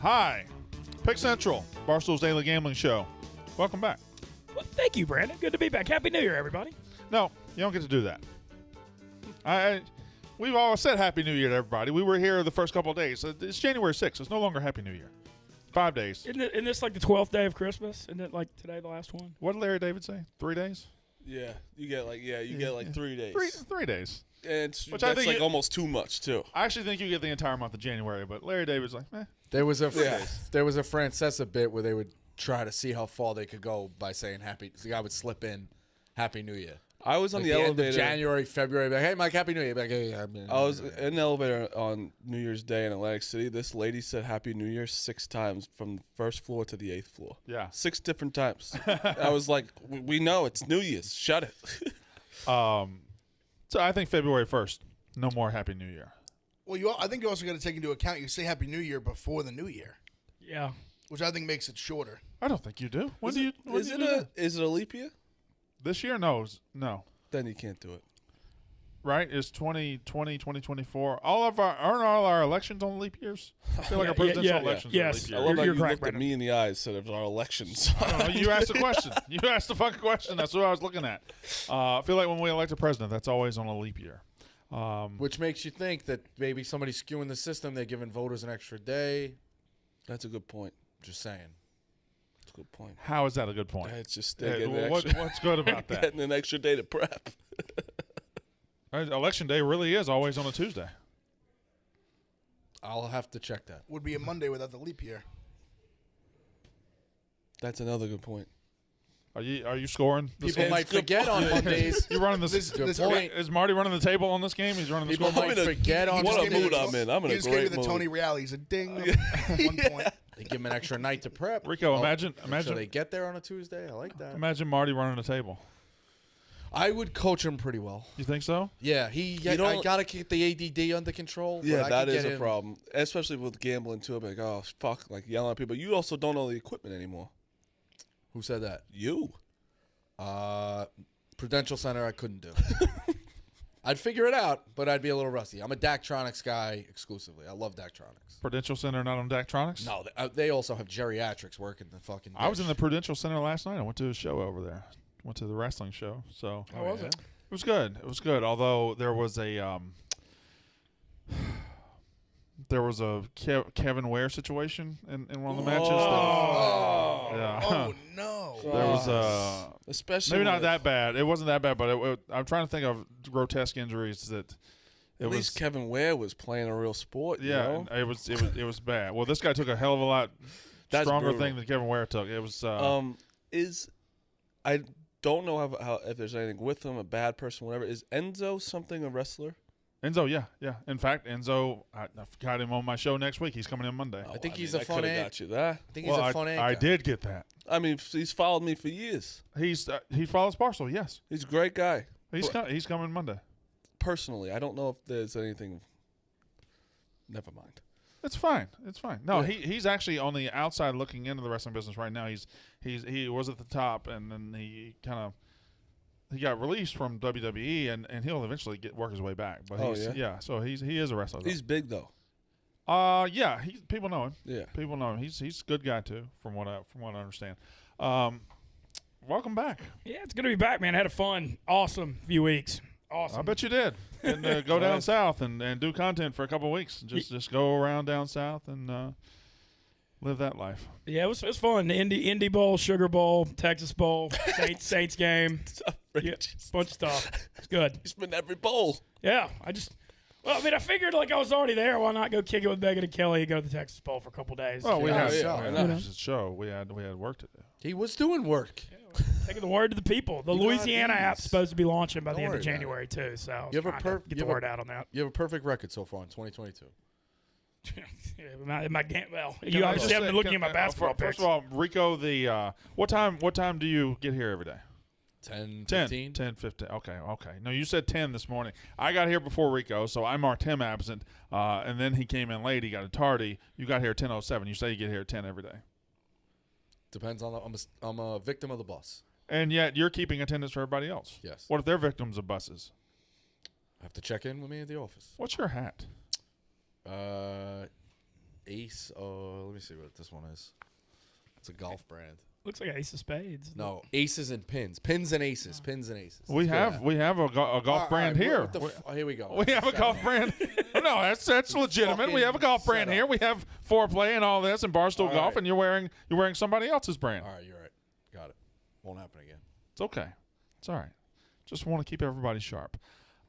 Hi. Pick Central, Barstool's daily gambling show. Welcome back. Well, thank you, Brandon. Good to be back. Happy New Year, everybody. No, you don't get to do that. We've always said Happy New Year to everybody. We were here the first couple of days. It's January 6th. It's no longer Happy New Year. 5 days. Isn't this like the 12th day of Christmas? Isn't it like today the last one? What did Larry David say? 3 days? Yeah, you get like 3 days. 3 days. And Which that's I think like almost too much too. I actually think you get the entire month of January, but Larry David's like, eh. There was a Francesa bit where they would try to see how far they could go by saying happy. The guy would slip in Happy New Year. I was on Like the end elevator. of January, February. Like, hey, Mike, Happy New Year. Like, hey, I was in the elevator on New Year's Day in Atlantic City. This lady said Happy New Year 6 times from the first floor to the 8th floor. Yeah. 6 different times. I was like, we know it's New Year's. Shut it. So I think February 1st, no more Happy New Year. Well, I think you also got to take into account you say Happy New Year before the New Year, Yeah. which I think makes it shorter. I don't think you do. When do you do Is it a leap year? This year? No. Then you can't do it. Right? It's 2020, 2024. Aren't all our elections on leap years? I feel like our presidential elections are leap I years. love how You're you correct, looked at Brandon. me in the eyes instead of our elections. No, you asked the question. You asked the fucking question. That's what I was looking at. I feel like when we elect a president, that's always on a leap year. which makes you think that maybe somebody's skewing the system. They're giving voters an extra day. That's a good point. Just saying. That's a good point. How is that a good point? It's just Yeah, they're getting an what's extra, good about that? getting an extra day to prep. Election day really is always on a Tuesday. I'll have to check that. Would be a Monday without the leap year. That's another good point. Are you scoring? This People game? might forget on Mondays. You running this? Good game- point. Is Marty running the table on this game? He's running the People score. might forget on What just a gave me mood the- I'm in. I'm in he a just gave me great the mood. Tony Reale. He's a ding. 1 point. They give them an extra night to prep. Rico, imagine So they get there on a Tuesday. I like that. imagine Marty running the table. I would coach him pretty well. You think so? Yeah, I don't- got to keep the ADD under control. but Yeah, I that could is get a him- problem, especially with gambling too. I'm like, oh fuck, like yelling at people. You also don't know the equipment anymore. Who said that? You. Prudential Center, I couldn't do. I'd figure it out, but I'd be a little rusty. I'm a Daktronics guy exclusively. I love Daktronics. Prudential Center not on Daktronics? No, they also have geriatrics working the fucking. I was in the dish. Prudential Center last night. I went to a show over there. Went to the wrestling show. So How was it? it was good. It was good. Although there was a Kevin Ware situation in one of the matches. Yeah. Oh, no. There was Especially maybe not when that bad. It wasn't that bad, but I'm trying to think of grotesque injuries that. At least Kevin Ware was playing a real sport. you Yeah, know? it was bad. Well, this guy took a hell of a lot That's stronger brutal. thing than Kevin Ware took. It was I don't know how if there's anything with him, a bad person, whatever. Is Enzo something a wrestler? Enzo. Yeah. In fact, Enzo, I got him on my show next week. He's coming in Monday. I think he's a I fun coulda egg. got you that. I think he's a fun egg. I guy. did get that. I mean, he's followed me for years. He follows Barstool. Yes, He's a great guy. he's coming Monday. Personally, I don't know if there's anything. Never mind. It's fine. No, Yeah. he's actually on the outside looking into the wrestling business right now. He was at the top, and then he got released from WWE, and he'll eventually work his way back. But so he is a wrestler. Though. He's big though. Yeah, people know him. Yeah. People know him. He's a good guy too, from what I understand. Welcome back. Yeah, it's good to be back, man. I had a fun, awesome few weeks. Awesome. I bet you did. And go down south and do content for a couple of weeks. Just go around down south and live that life. Yeah, it was fun. The Indy Bowl, Sugar Bowl, Texas Bowl, Saints game. Yeah, bunch of stuff. It's good. He's been every bowl. Yeah, I figured like I was already there. Why not go kick it with Megan and Kelly? Go to the Texas Bowl for a couple days. Well, we Yeah, had yeah, a I know. show. We had work to do. He was doing work. Taking the word to the people. The You got Louisiana these. app's supposed to be launching by the Don't end of worry about January too. So You have a get the you have a- word out on that. You have a perfect record so far in 2022. Yeah, my game. Well, Can you I obviously just haven't say- been looking at my basketball First picks. of all, Rico, what time do you get here every day? 10, 10, 15. 10, 15. Okay. No, you said 10 this morning. I got here before Rico, so I marked him absent, and then he came in late. He got a tardy. You got here at 10:07. You say you get here at 10 every day. Depends on I'm a victim of the bus. And yet you're keeping attendance for everybody else. Yes. What if they're victims of buses? Have to check in with me at the office. What's your hat? Ace. Oh, let me see what this one is. It's a golf brand. Looks like Ace of Spades. No, aces and pins. Pins and aces. Pins and aces. We have a golf brand here. Here we go. We have a golf brand. No, that's legitimate. We have a golf brand here. We have Foreplay and all this and Barstool Golf, and you're wearing somebody else's brand. All right, you're right. Got it. Won't happen again. It's okay. It's all right. Just want to keep everybody sharp.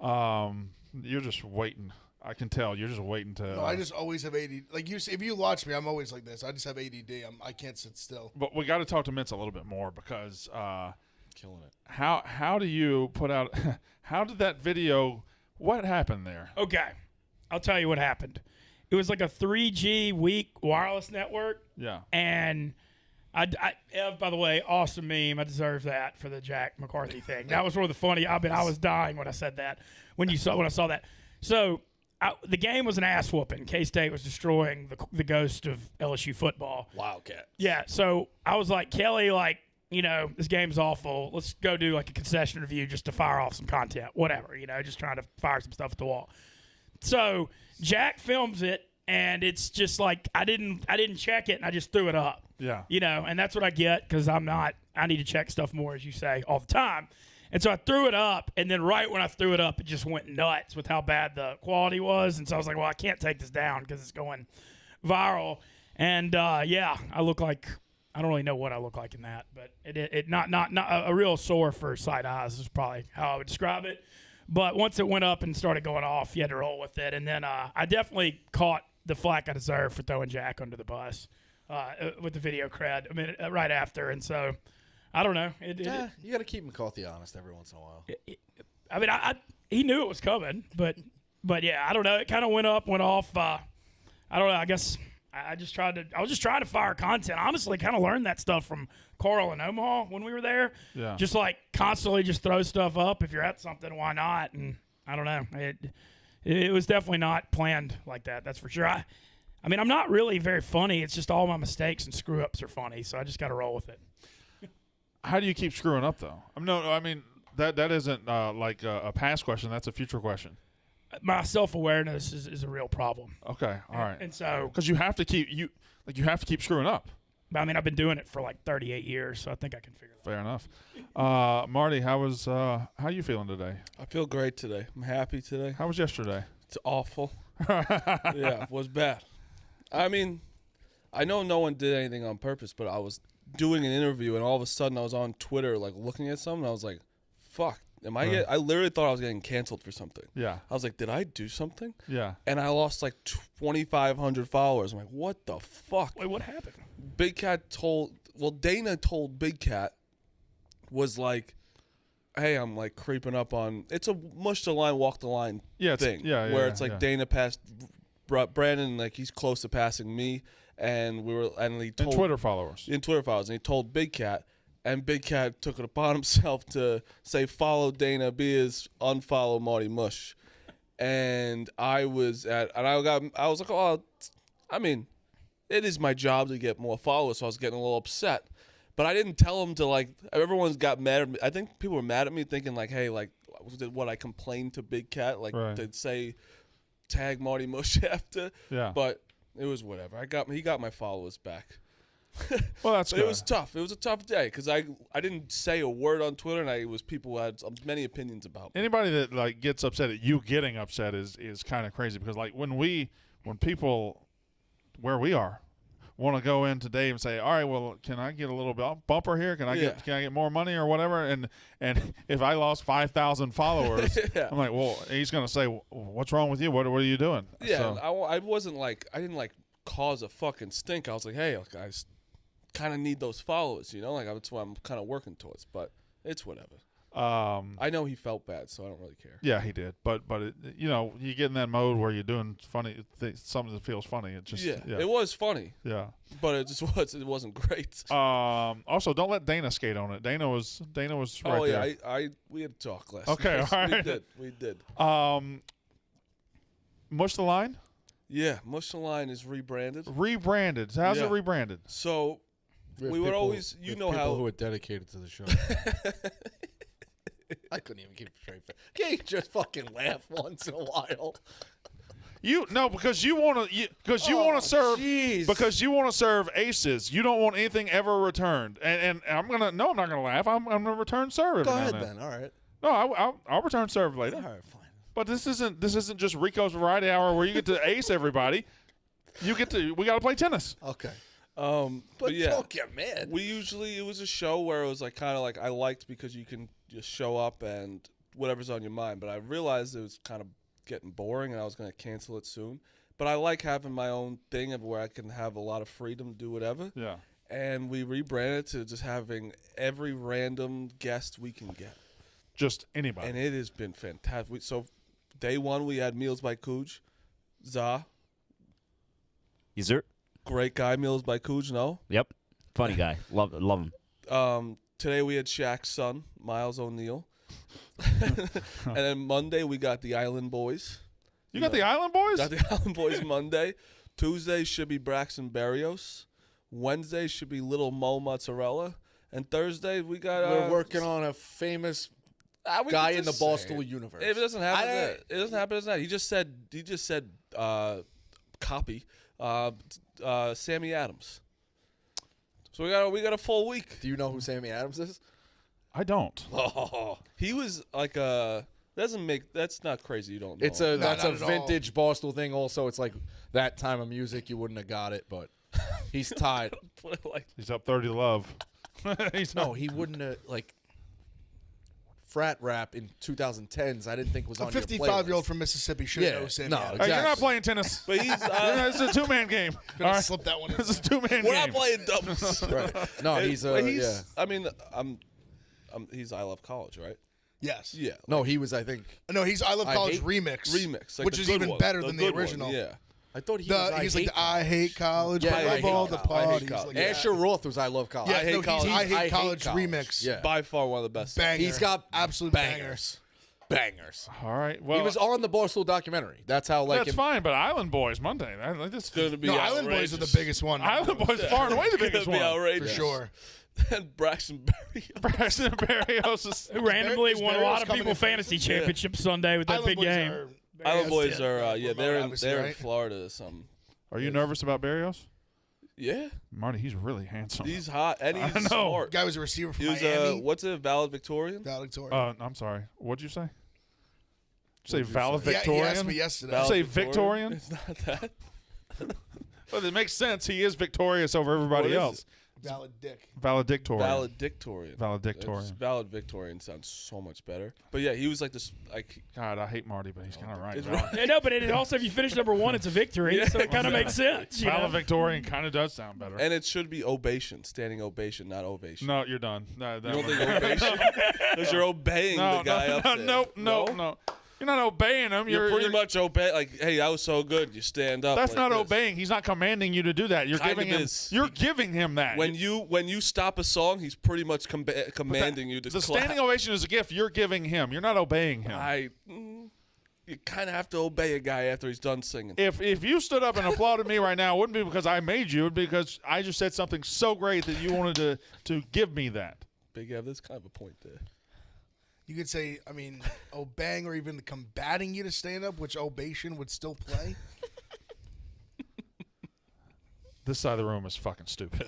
You're just waiting. I can tell you're just waiting to. No, I just always have ADD. Like you, if you watch me, I'm always like this. I just have ADD. I can't sit still. But we got to talk to Mintz a little bit more because Killing it. How do you put out? How did that video? What happened there? Okay, I'll tell you what happened. It was like a 3G weak wireless network. Yeah. And Ev, by the way, awesome meme. I deserve that for the Jack McCarthy thing. That was one of the funny. I was dying when I said that. When I saw that. So. The game was an ass whooping. K-State was destroying the ghost of LSU football. Wildcat. Yeah, so I was like, Kelly, this game's awful. Let's go do like a concession review just to fire off some content, whatever, just trying to fire some stuff at the wall. So Jack films it, and it's just like I didn't check it, and I just threw it up. Yeah. And that's what I get because I need to check stuff more, as you say, all the time. And so I threw it up, and then right when I threw it up, it just went nuts with how bad the quality was. And so I was like, well, I can't take this down because it's going viral. And, I look like – I don't really know what I look like in that. But it not a real sore for sight eyes is probably how I would describe it. But once it went up and started going off, you had to roll with it. And then I definitely caught the flack I deserved for throwing Jack under the bus with the video cred right after. And so – I don't know. You got to keep McCarthy honest every once in a while. He knew it was coming, but yeah, I don't know. It kind of went up, went off. I don't know. I guess I was just trying to fire content. Honestly, kind of learned that stuff from Carl in Omaha when we were there. Yeah. Just like constantly just throw stuff up. If you're at something, why not? And I don't know. It was definitely not planned like that. That's for sure. I'm not really very funny. It's just all my mistakes and screw ups are funny. So I just got to roll with it. How do you keep screwing up, though? That isn't like a past question. That's a future question. My self-awareness is a real problem. Okay, all right. And so, because you have to keep screwing up. I've been doing it for like 38 years, so I think I can figure that out. Fair enough. Marty, how you feeling today? I feel great today. I'm happy today. How was yesterday? It's awful. Yeah, it was bad. I know no one did anything on purpose, but I was doing an interview, and all of a sudden I was on Twitter, like, looking at something, and I was like, fuck. I literally thought I was getting canceled for something. Yeah. I was like, did I do something? Yeah. And I lost like 2,500 followers. I'm like, what the fuck? Wait, what happened? Dana told Big Cat was like, hey, I'm like creeping up on, it's a mush the line, walk the line thing. Where it's like Dana passed Brandon, like he's close to passing me. And he told in Twitter followers, and he told Big Cat, and Big Cat took it upon himself to say follow Dana Beers, unfollow Marty Mush, and I was like, oh, it is my job to get more followers, so I was getting a little upset, but I didn't tell him to like. Everyone's got mad at me. I think people were mad at me, thinking like, hey, like what I complained to Big Cat, like to say tag Marty Mush after, but. It was whatever. He got my followers back. Well, that's good. It was tough. It was a tough day because I didn't say a word on Twitter, and it was people who had many opinions about me. Anybody that like gets upset at you getting upset is kind of crazy because like when people where we are want to go in today and say, all right, well, can I get a little bumper here? Can I get more money or whatever? And if I lost 5,000 followers, I'm like, well, he's going to say, what's wrong with you? What are you doing? Yeah, so, I didn't like cause a fucking stink. I was like, hey, like, I kind of need those followers, like that's what I'm kind of working towards. But it's whatever. I know he felt bad, so I don't really care. Yeah, he did. But you get in that mode where you're doing funny things, something that feels funny. It just it was funny. Yeah, but it wasn't great. Also, don't let Dana skate on it. Dana was right there. Oh yeah, we had to talk last. Okay, night. All right. We did. Mush the Line. Yeah, Mush the Line is rebranded. Rebranded. How's it rebranded? So we would always, people who are dedicated to the show. I couldn't even keep a straight face. Can't you just fucking laugh once in a while? because you want to serve aces. You don't want anything ever returned. And I'm not gonna laugh. I'm gonna return serve. Go ahead then. All right. No, I'll return serve later. All right, fine. But this isn't just Rico's Variety Hour where you get to ace everybody. We got to play tennis. Okay. But yeah, don't get mad. it was a show where it was like kind of like I liked because you can just show up and whatever's on your mind. But I realized it was kind of getting boring and I was going to cancel it soon. But I like having my own thing of where I can have a lot of freedom to do whatever. Yeah. And we rebranded to just having every random guest we can get. Just anybody. And it has been fantastic. So day one, we had Meals by Cooge. Za. Yes, sir. Great guy, Meals by Cooge, no? Yep. Funny guy. Love him. Today we had Shaq's son, Miles O'Neal. And then Monday we got the Island Boys. You got the Island Boys? Got the Island Boys Monday. Tuesday should be Braxton Berrios. Wednesday should be Little Mo Mozzarella. And Thursday we got... We're working on a famous guy in the Barstool universe. If it doesn't happen, it doesn't happen. It's not. He just said copy. Sammy Adams. So we got a full week. Do you know who Sammy Adams is? I don't. Oh, he was like that's not crazy. You don't know. That's a vintage Barstool thing. Also, it's like that time of music. You wouldn't have got it, but he's tied. He's up 30 to love. He wouldn't have like frat rap in 2010s. I didn't think was on your playlist. A 55-year-old from Mississippi should know Sammy Adams. Exactly. You're not playing tennis. But he's it's a two-man game. All right? Slip that one in. It's a two-man game. we're not playing doubles. Right. No, he's I mean, he's I Love College, right? Yes. Yeah. No, he was. I think. No, he's I Love College Hate- remix. Like which the is good even one, better the than the good one, original. Yeah. I thought he was. He's like the I Hate College. Yeah, I I love hate all the college. I hate parties. college. Like, Asher Roth was I Love College. Yeah, I Hate College. I Hate College remix. Yeah. By far one of the best. Banger. He's got absolute bangers. Bangers. All right. Well, He was on the Barstool documentary. That's how that's fine, but Island Boys Monday. It's going to be No, outrageous. Island Boys are the biggest one. Island Boys far and away the It's biggest gonna be one. for outrageous. sure. And Braxton Berrios. Braxton Berrios is Who randomly Is won a Barrios lot of coming people in first? fantasy championship Sunday with that Island big Boys game. are- Island Boys Barrios, are they're obviously, in right? Florida or something. Are you nervous about Berrios? Yeah. Marty, he's really handsome. He's hot and he's know. smart. Guy was a receiver from He was Miami. what's it, valedictorian? Valedictorian. I'm sorry. What'd you say? Say He valedictorian? asked me yesterday. Say Victorian? It's not that. Well, it makes sense. He is victorious over everybody What is else. Valid dick. Valedictorian. Valedictorian. Valedictorian. Valedictorian sounds so much better. But yeah, he was like this. Like God, I hate Marty, but he's kind of right. It's Val- I know, but it also, if you finish number one, it's a victory, so it kind of makes sense. You know? Valedictorian kind of does sound better. and it should be ovation, standing ovation, not ovation. No, you're done. No, You don't think ovation? Because you're obeying the guy up there. No. You're not obeying him. You're pretty much obey. Like, hey, that was so good. You stand up. That's like not this. obeying. He's not commanding you to do that. You're Kind giving of him. is. You're giving him that. When you stop a song, he's pretty much commanding you to the clap. standing ovation is a gift. You're giving him. You're not obeying him. You kind of have to obey a guy after he's done singing. If you stood up and applauded me right now, it wouldn't be because I made you. It would be because I just said something so great that you wanted to give me that. Big Ev, there's kind of a point there. You could say, obeying or even combating you to stand up, which obation would still play. This side of the room is fucking stupid.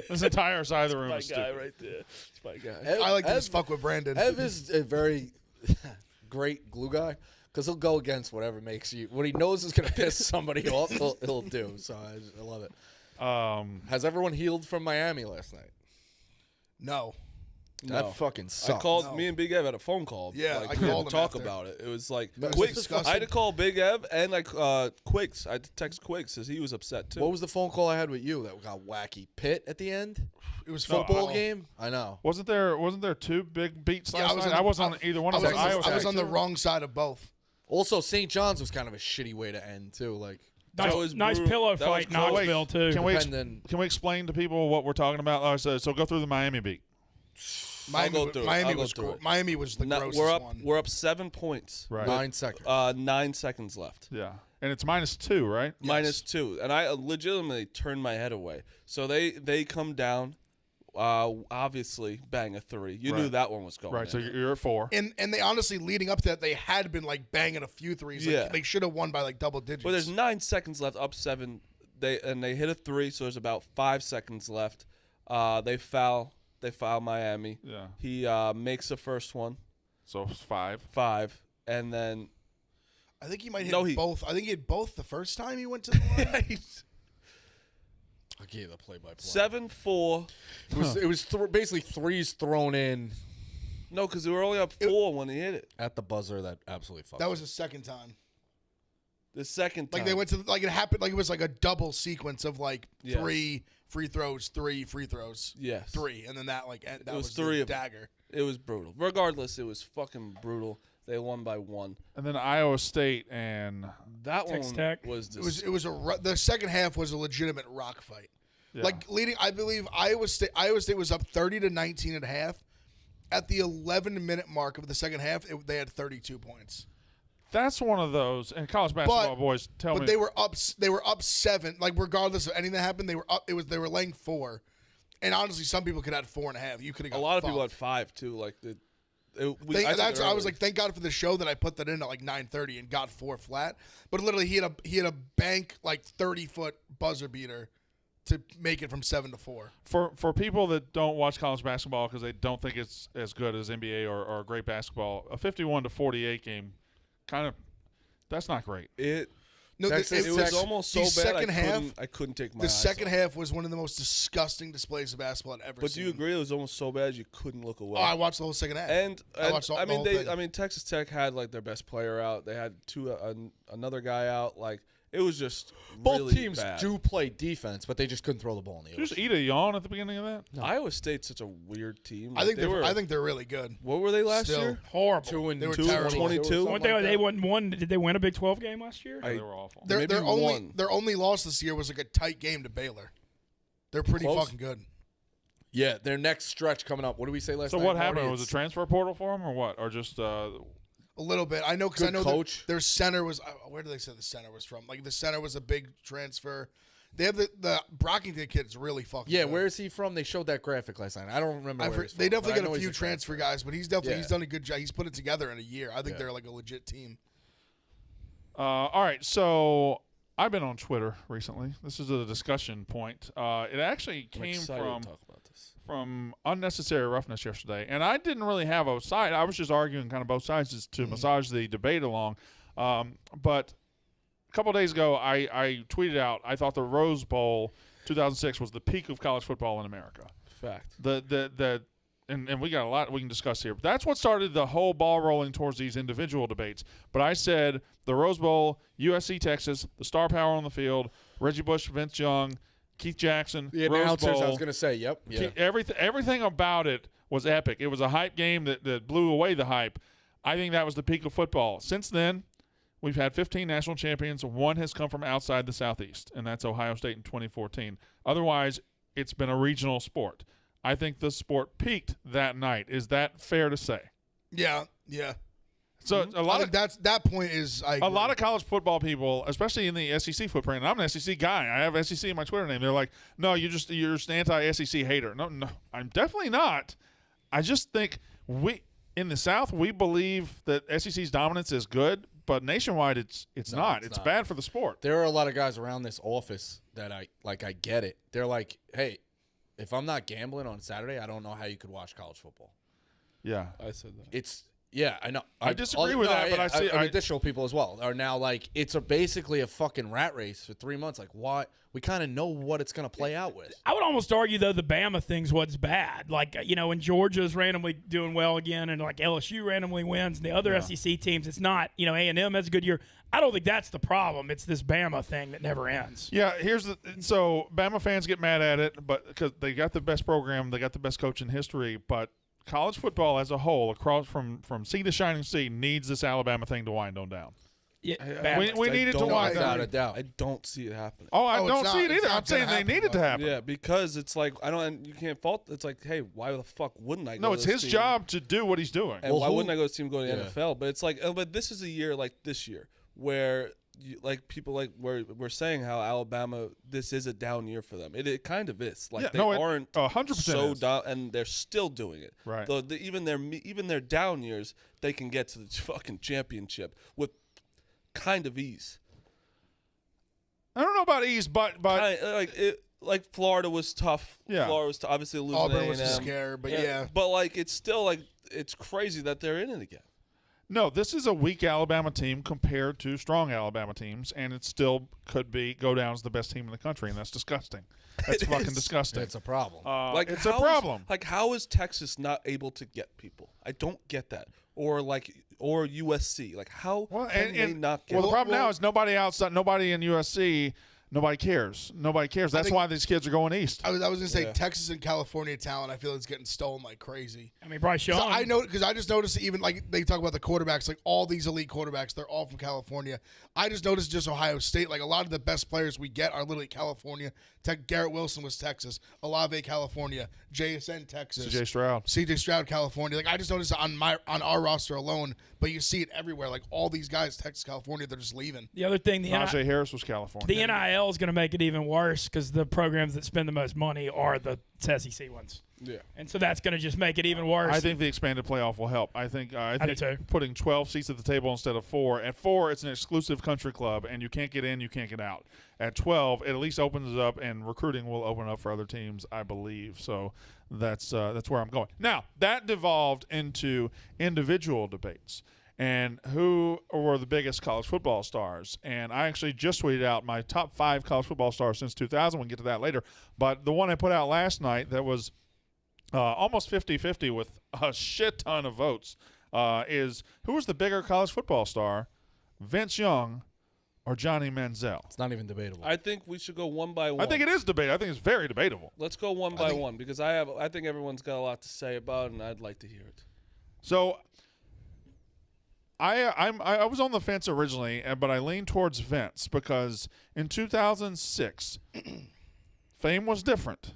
This entire side of the room My is guy stupid. right there. It's my guy. I like to just fuck with Brandon. Ev is a very great glue guy because he'll go against whatever makes you. What he knows is going to piss somebody off, he'll do. So I love it. Has everyone healed from Miami last night? No. That fucking sucks. I called me and Big Ev had a phone call. Yeah, like, I we had called to him talk after. about it. It was like That was Quicks. disgusting. I had to call Big Ev and like Quicks. I had to text Quicks because he was upset too. What was the phone call I had with you that got wacky? Pitt at the end? It was Football game? I know. Wasn't there two big beats Yeah, last night? I wasn't on either one of those. I was on the wrong side of both. Also, St. John's was kind of a shitty way to end, too. Like, Nice pillow That was fight, Knoxville, too. Can we explain to people what we're talking about? So go through the Miami beat. Miami was the grossest one. We're up 7 points. Right. 9 seconds. 9 seconds left. Yeah. And it's -2, right? -2. And I legitimately turned my head away. So they come down. obviously bang a 3. You knew that one was going. Right, so in. you're at 4. And they honestly, leading up to that, they had been like banging a few threes. Like, Yeah. they should have won by like double digits. But there's 9 seconds left, up 7. They hit a 3, so there's about 5 seconds left. They foul Miami. Yeah. He makes the first one. So it's 5. 5, and then I think he might hit both. I think he hit both the first time he went to the line. I gave the play-by-play. 7-4. It was basically threes thrown in No, because they were only up 4 when he hit it. at the buzzer. That absolutely fucked. That was the second time. The second time. Like they went to like it happened. Like it was like a double sequence of like Yes. 3 free throws, 3 free throws. Yes. 3, and then that that was was 3 the of them. dagger. It was brutal. Regardless, it was fucking brutal. They won by 1. And then Iowa State and That Texas one Tech. was It was the second half was a legitimate rock fight. yeah. Like leading, I believe Iowa State was up 30-19 at half. At the 11-minute mark of the second half, they had 32 points. That's one of those. And college basketball boys tell me. But they were up 7. Like regardless of anything that happened, they were up. They were laying 4. And honestly, some people could have 4.5. You could have got a lot of people 5. had 5 too. Like I was like, thank God for the show that I put that in at like 9:30 and got 4 flat. But literally, he had a bank like 30-foot buzzer beater to make it from 7 to 4. For people that don't watch college basketball because they don't think it's as good as NBA or great basketball, a 51-48 game, that's not great. it Texas was almost so bad I couldn't take my eyes second off. half was one of the most disgusting displays of basketball I've ever But seen. do you agree it was almost so bad you couldn't look away? Oh, I watched the whole second half. And I watched the whole thing. I mean, Texas Tech had like their best player out. They had another guy out. Like it was just Both really teams bad. do play defense, but they just couldn't throw the ball in the Did you just ocean. eat a yawn at the beginning of that? Iowa State's such a weird team. I Like, think they're really good. What were they last Still. year? Horrible. They were 2 terrible. 22. One thing they won. Did they win a Big 12 game last year? They were awful. Maybe Their one. only loss this year was like a tight game to Baylor. They're pretty Close. fucking good. Yeah, their next stretch coming up. What did we say last So night? what happened? Marty? Was it It's- transfer portal for them or what? Or just A little bit. I know because I Good know coach. their center was. Where did they say the center was from? Like the center was a big transfer. They have the Brockington kid's really fucking. Yeah, good. where is he from? They showed that graphic last night. I don't remember where he's from. They but definitely I know got a he's few transfer guys, but he's done a good job. He's put it together in a year. I think they're like a legit team. all right, so I've been on Twitter recently. This is a discussion point. It actually I'm came excited from to talk about this. unnecessary roughness yesterday, and I didn't really have a side. I was just arguing kind of both sides just to massage the debate along. But a couple of days ago, I tweeted out I thought the Rose Bowl 2006 was the peak of college football in America. Fact. And we got a lot we can discuss here. But that's what started the whole ball rolling towards these individual debates. But I said the Rose Bowl, USC, Texas, the star power on the field, Reggie Bush, Vince Young, Keith Jackson, The Rose announcers, Bowl. I was going to say, yep. Yeah. Everything about it was epic. It was a hype game that blew away the hype. I think that was the peak of football. Since then, we've had 15 national champions. One has come from outside the Southeast, and that's Ohio State in 2014. Otherwise, it's been a regional sport. I think the sport peaked that night. Is that fair to say? Yeah. So a lot of that point is a lot of college football people, especially in the SEC footprint. And I'm an SEC guy. I have SEC in my Twitter name. They're like, "No, you're just an anti-SEC hater." No, I'm definitely not. I just think we in the South we believe that SEC's dominance is good, but nationwide it's not. It's bad for the sport. There are a lot of guys around this office that I get it. They're like, hey, if I'm not gambling on Saturday, I don't know how you could watch college football. Yeah, I said that. It's yeah, I know. I disagree with that, but I see additional people as well are now like it's basically a fucking rat race for 3 months. Like, what? We kind of know what it's going to play out with. I would almost argue, though, the Bama thing's what's bad. Like, when Georgia's randomly doing well again and, like, LSU randomly wins and the other SEC teams, it's not, A&M has a good year. I don't think that's the problem. It's this Bama thing that never ends. Yeah, so Bama fans get mad at it, but because they got the best program, they got the best coach in history, but college football as a whole, across from sea to shining sea, needs this Alabama thing to wind on down. Yeah, we need it to wind without down. a doubt. I don't see it happening. Oh, I Oh, don't it's see not- it it's either. not I'm saying gonna they happen, need it to though. happen. Yeah, because it's like you can't fault. It's like, hey, why the fuck wouldn't I? No, go it's to his this team? job to do what he's doing. And Well, why who- wouldn't I go to this team go to the Yeah. NFL? But it's like, but this is a year like this year where people like we're saying how Alabama, this is a down year for them. It kind of is. Like they it aren't 100% so down, and they're still doing it. Right. Even their down years, they can get to the fucking championship with kind of ease. I don't know about ease, but like Florida was tough. Yeah. Florida was obviously losing. Auburn was A&M. a scare, but yeah. But like it's still like it's crazy that they're in it again. no, this is a weak Alabama team compared to strong Alabama teams, and it still could go down as the best team in the country, and that's disgusting. That's fucking disgusting. It's a problem. It's a problem. How is Texas not able to get people? I don't get that. Or USC. Like how can they not get? Well, the problem now is nobody in USC. Nobody cares. That's why these kids are going east. I was going to say Texas and California talent. I feel it's getting stolen like crazy. I mean, Bryce Young. I know because I just noticed even like they talk about the quarterbacks, like all these elite quarterbacks, they're all from California. I just noticed just Ohio State, like a lot of the best players we get are literally California. Garrett Wilson was Texas, Olave California, JSN Texas, CJ Stroud California. Like I just noticed on our roster alone, but you see it everywhere. Like all these guys, Texas, California, they're just leaving. The other thing, Najee Harris was California. The NIL is going to make it even worse because the programs that spend the most money are the SEC ones. Yeah, and so that's going to just make it even worse. I think the expanded playoff will help. I think do too. Putting 12 seats at the table instead of 4. At 4, it's an exclusive country club, and you can't get in, you can't get out. At 12, it at least opens it up, and recruiting will open up for other teams, I believe. So that's where I'm going. Now, that devolved into individual debates. And who were the biggest college football stars? And I actually just tweeted out my top 5 college football stars since 2000. We'll get to that later. But the one I put out last night that was almost 50-50 with a shit ton of votes is who was the bigger college football star, Vince Young or Johnny Manziel? It's not even debatable. I think we should go one by one. I think it is debatable. I think it's very debatable. Let's go one by one because I think everyone's got a lot to say about it, and I'd like to hear it. So I was on the fence originally, but I leaned towards Vince because in 2006, fame was different.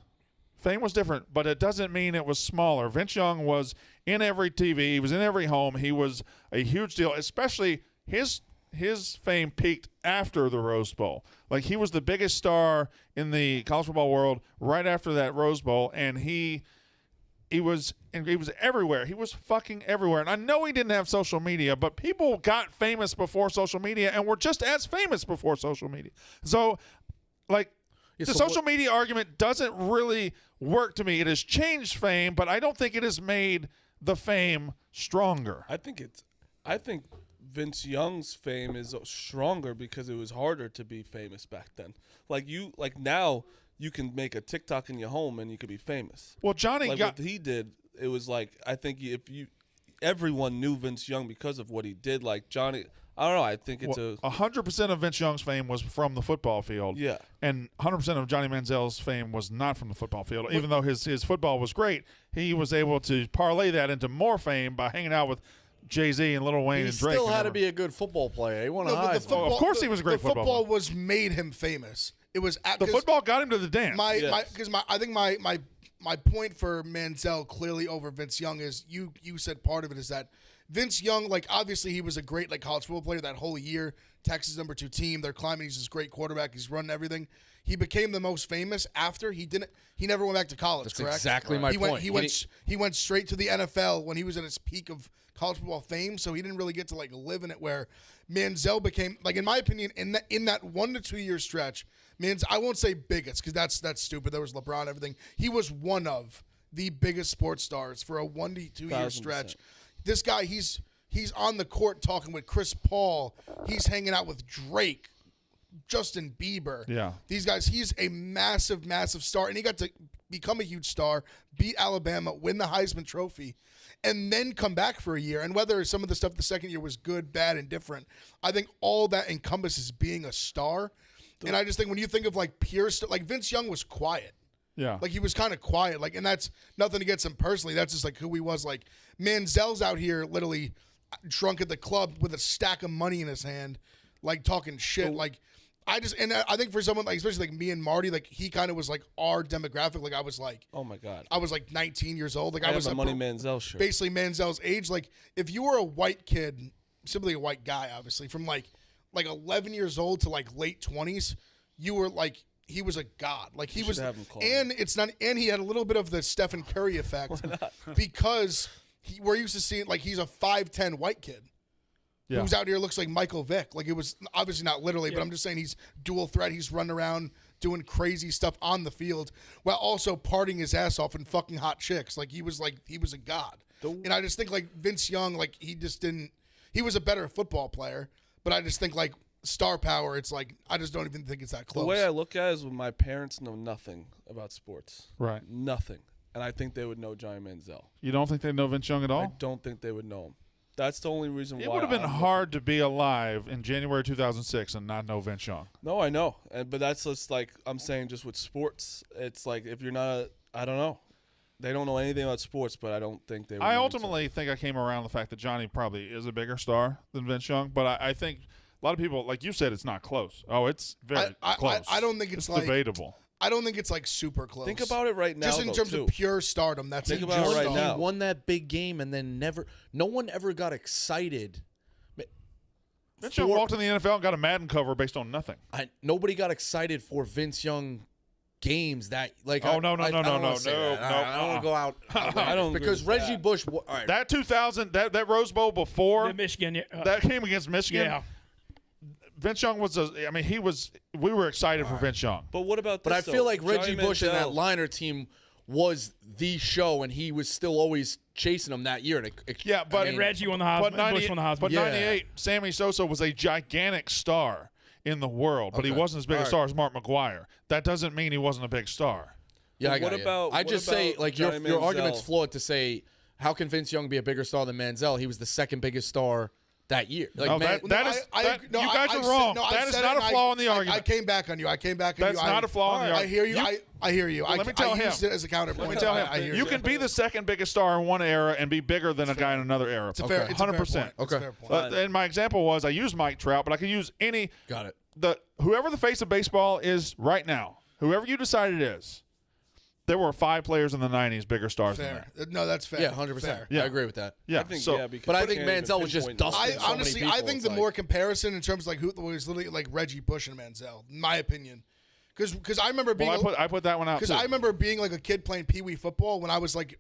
Fame was different, but it doesn't mean it was smaller. Vince Young was in every TV. He was in every home. He was a huge deal, especially his fame peaked after the Rose Bowl. Like, he was the biggest star in the college football world right after that Rose Bowl, and he was everywhere. He was fucking everywhere. And I know he didn't have social media, but people got famous before social media and were just as famous before social media. So, like, the social media argument doesn't really work to me. It has changed fame, but I don't think it has made the fame stronger. I think Vince Young's fame is stronger because it was harder to be famous back then. Like now you can make a TikTok in your home and you could be famous. Well, Johnny what he did, it was like I think everyone knew Vince Young because of what he did. Like Johnny, I don't know. I think it's 100% of Vince Young's fame was from the football field. Yeah. And 100% of Johnny Manziel's fame was not from the football field. Even though his football was great, he was able to parlay that into more fame by hanging out with Jay-Z and Lil Wayne and Drake. He still had to be a good football player. He won a Heisman. Of course he was a great football player. The football was made him famous. It was the football got him to the dance. I think my point for Manziel clearly over Vince Young is you said part of it is that Vince Young, like, obviously he was a great college football player that whole year. Texas number 2 team. They're climbing. He's this great quarterback. He's running everything. He became the most famous after he never went back to college. That's correct? Exactly my point. He went straight to the NFL when he was at his peak of college football fame. So he didn't really get to live in it. Where Manziel became, in my opinion, in that 1 to 2 year stretch. I won't say biggest because that's stupid. There was LeBron, everything. He was one of the biggest sports stars for a 1 to 2 year stretch. This guy, he's on the court talking with Chris Paul. He's hanging out with Drake, Justin Bieber. Yeah. These guys, he's a massive, massive star. And he got to become a huge star, beat Alabama, win the Heisman Trophy, and then come back for a year. And whether some of the stuff the second year was good, bad, and different, I think all that encompasses being a star. And I just think when you think of pure stuff, Vince Young was quiet. Yeah. He was kind of quiet. And that's nothing against him personally. That's just who he was. Manziel's out here literally drunk at the club with a stack of money in his hand, talking shit. I think for someone especially me and Marty, he kind of was our demographic. I was oh my God, I was 19 years old. I was a Money Manziel shirt. Basically Manziel's age. If you were a white kid, simply a white guy, obviously from like 11 years old to like late 20s, you were like he was a god. Like he was, and it's not, and he had a little bit of the Stephen Curry effect because we're used to seeing like he's a 5'10" white kid. Yeah. Who's out here looks like Michael Vick. Like it was obviously not literally, but I'm just saying he's dual threat. He's running around doing crazy stuff on the field while also partying his ass off and fucking hot chicks. Like he was a god. And I just think like Vince Young, like he was a better football player, but I just think like star power, it's like I just don't even think it's that close. The way I look at it is when my parents know nothing about sports. Right. Nothing. And I think they would know Johnny Manziel. You don't think they know Vince Young at all? I don't think they would know him. That's the only reason why. It would have been hard to be alive in January 2006 and not know Vince Young. No, I know. But that's just like I'm saying just with sports. It's like if you're not, I don't know. They don't know anything about sports, but I don't think they would. I ultimately think I came around the fact that Johnny probably is a bigger star than Vince Young, but I think a lot of people, like you said, it's not close. Oh, it's very close. I don't think it's like debatable. I don't think it's like super close. Think about it right now. Just in terms of pure stardom, that's Think about it right now. He won that big game and then no one ever got excited. Vince Young walked in the NFL and got a Madden cover based on nothing. Nobody got excited for Vince Young games that like. Oh, no. I don't want to go out. I don't because Reggie Bush. All right. That 2000, that Rose Bowl before The Michigan. that game against Michigan. Yeah. Vince Young was we were excited for Vince Young. But what about this? But I feel like Reggie Johnny Bush and that Manziel. liner team was the show, and he was still always chasing them that year. Yeah, but And Reggie won the Heisman. Bush won the Heisman. But 98, Sammy Sosa was a gigantic star in the world, but he wasn't as big a star as Mark McGuire. That doesn't mean he wasn't a big star. Yeah, I What got you. about- I what just say about like Johnny your Manziel? argument's flawed to say how can Vince Young be a bigger star than Manziel? He was the second biggest star that year. Like No, you guys are wrong. That is not a flaw in the argument. I came back on you. That's not a flaw in the argument. I hear you. I hear you. Let me tell him. Used it as a counterpoint. Let me tell him. I hear You can be the second biggest star in one era and be bigger than a guy in another era. It's a fair 100%. It's a fair point. And my example was I used Mike Trout, but I could use any. Got it. Whoever the face of baseball is right now, whoever you decide it is, there were 5 players in the 90s bigger stars than Fair. that. No, that's fair. Yeah, 100%. Fair. Yeah. I agree with that. Yeah, I think, because But I think can't even Manziel was just pinpoint dusting. it. so Honestly, many I people. think It's the like- more comparison in terms of like who was literally like Reggie Bush and Manziel, in my opinion, because I remember being I put that one out because too. I remember being like a kid playing Pee Wee football when I was like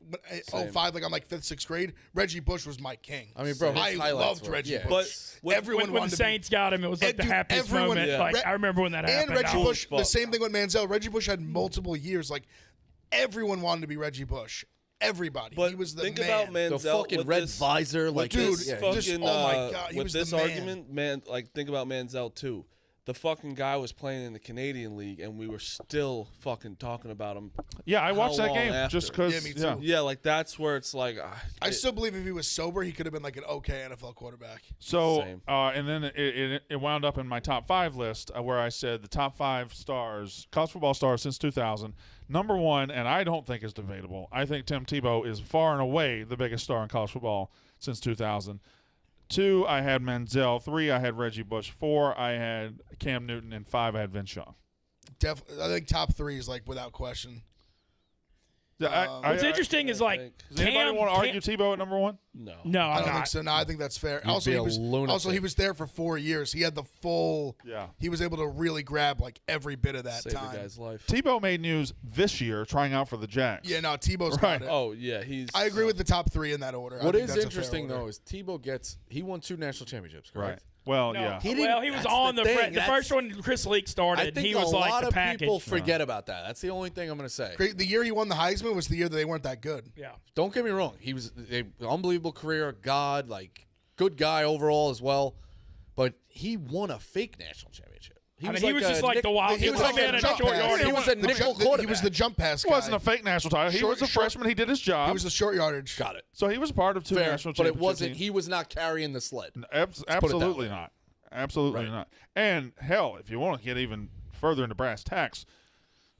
05, like I'm like 5th, 6th grade. Reggie Bush was my king. I mean, bro, his I highlights loved were- Reggie yeah. Bush. But Everyone when wanted the to be- Saints got him, it was like the Dude, happiest everyone- moment. yeah. Like I remember when that happened. And Reggie I was- Bush, the same thing with Manziel. Reggie Bush had multiple years. Like everyone wanted to be Reggie Bush. Everybody. But He was the think man. about Manziel. The fucking with red this- visor, like dude, this. Yeah. fucking, just- oh my God, he with was the this man. argument, man, like think about Manziel too. The fucking guy was playing in the Canadian League, and we were still fucking talking about him. Yeah, I watched How that long game after? just because. Yeah, me too. Yeah, like that's where it's like. I still believe if he was sober, he could have been like an okay NFL quarterback. So, Same. and then it wound up in my top 5 list where I said the top 5 stars, college football stars since 2000. Number 1, and I don't think it's debatable, I think Tim Tebow is far and away the biggest star in college football since 2000. 2, I had Manziel. 3, I had Reggie Bush. 4, I had Cam Newton. And 5, I had Vince Young. I think top 3 is like without question. What's interesting is like Does anybody want to argue Tebow at number 1? No. No, I I'm don't not. think so. No, I think that's fair. You'd be a lunatic. Also he was there for 4 years. He had the full. Yeah. He was able to really grab like every bit of that Save time. the guy's life. Tebow made news this year trying out for the Jags. Yeah, no, Tebow's Right. got it. Oh yeah, he's. I agree with the top 3 in that order. What I think is that's a fair interesting order. though is Tebow he won 2 national championships, Right. correct? Well, No. yeah. He didn't- Well, he was that's on the the thing. the first one Chris Leak started. I think he was a like lot the of package. people forget about that. That's the only thing I'm going to say. The year he won the Heisman was the year that they weren't that good. Yeah. Don't get me wrong. He was an unbelievable career, God, like good guy overall as well. But he won a fake national championship. He was just like the wild. He was like in a a jump short pass. yardage. He was a nickel He quarterback. was the jump pass It guy. wasn't a fake national title. He was a freshman. He did his job. He was the short yardage. Got it. So he was part of 2 Fair, national but it championship wasn't. teams. He was not carrying the sled. Absolutely way. not. Absolutely Right. not. And hell, if you want to get even further into brass tacks,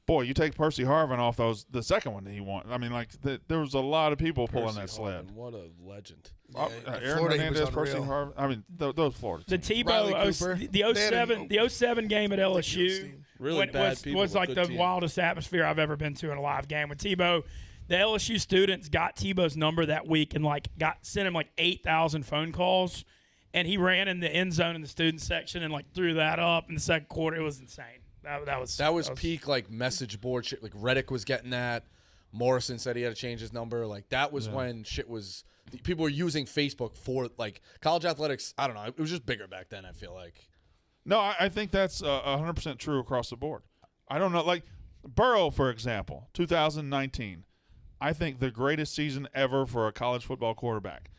boy, you take Percy Harvin off the second one that he won. I mean, like there was a lot of people pulling Percy that sled. Harvin, what a legend. Aaron Florida, he was Hernandez, Percy unreal. Harvin. I mean, those Florida The teams. Riley Tebow, Cooper. the 07 game at LSU Really bad people was with like good the team. wildest atmosphere I've ever been to in a live game. With Tebow, the LSU students got Tebow's number that week and like sent him like 8,000 phone calls. and he ran in the end zone in the student section and like threw that up in the second quarter. It was insane. That was peak like message board shit. Like Reddick was getting that. Morrison said he had to change his number. Like that was when shit was. People were using Facebook for like college athletics. I don't know. It was just bigger back then. I feel like. No, I think that's 100% true across the board. I don't know, like Burrow, for example, 2019. I think the greatest season ever for a college football quarterback.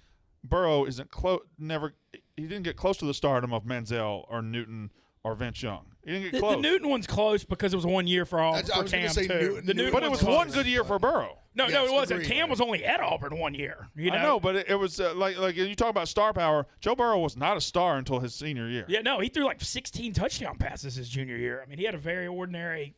Burrow isn't he didn't get close to the stardom of Manziel or Newton or Vince Young. He didn't get close. The Newton one's close because it was 1 year for all. I was going to say Newton, but it was one good year for Burrow. No, it wasn't. Cam was only at Auburn 1 year. You know? I know, but it was like you talk about star power. Joe Burrow was not a star until his senior year. Yeah, no, he threw like 16 touchdown passes his junior year. I mean, he had a very ordinary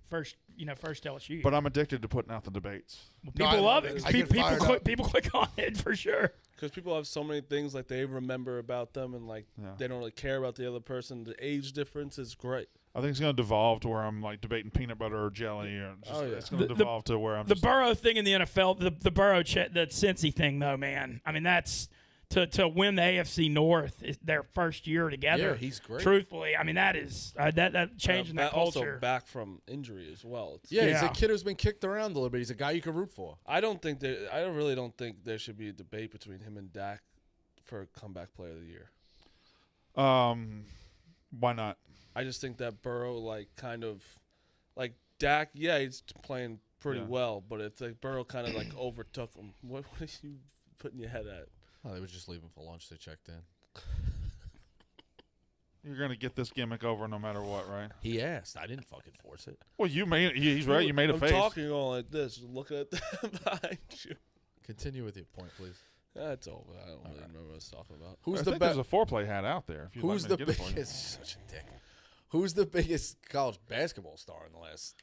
first LSU year. But I'm addicted to putting out the debates. Well, people love it. People click on it for sure. Because people have so many things like they remember about them, and like they don't really care about the other person. The age difference is great. I think it's going to devolve to where I'm like debating peanut butter or jelly, or it's going to devolve to where I'm. The Burrow thing in the NFL, the Burrow the Cincy thing though, man. I mean, that's to win the AFC North is their first year together. Yeah, he's great. Truthfully, I mean that is that changing that culture. Also back from injury as well. He's a kid who's been kicked around a little bit. He's a guy you can root for. I really don't think there should be a debate between him and Dak for comeback player of the year. Why not? I just think that Burrow, like Dak, he's playing pretty well, but it's like Burrow kind of like overtook him. What are you putting your head at? Oh, they were just leaving for lunch. They checked in. You're going to get this gimmick over no matter what, right? He asked. I didn't fucking force it. Well, you made it. He's right. You made a face. I'm talking all like this, looking at them behind you. Continue with your point, please. That's over. I don't really remember what I was talking about. I think there's a foreplay hat out there. If who's the biggest? Such a dick. Who's the biggest college basketball star in the last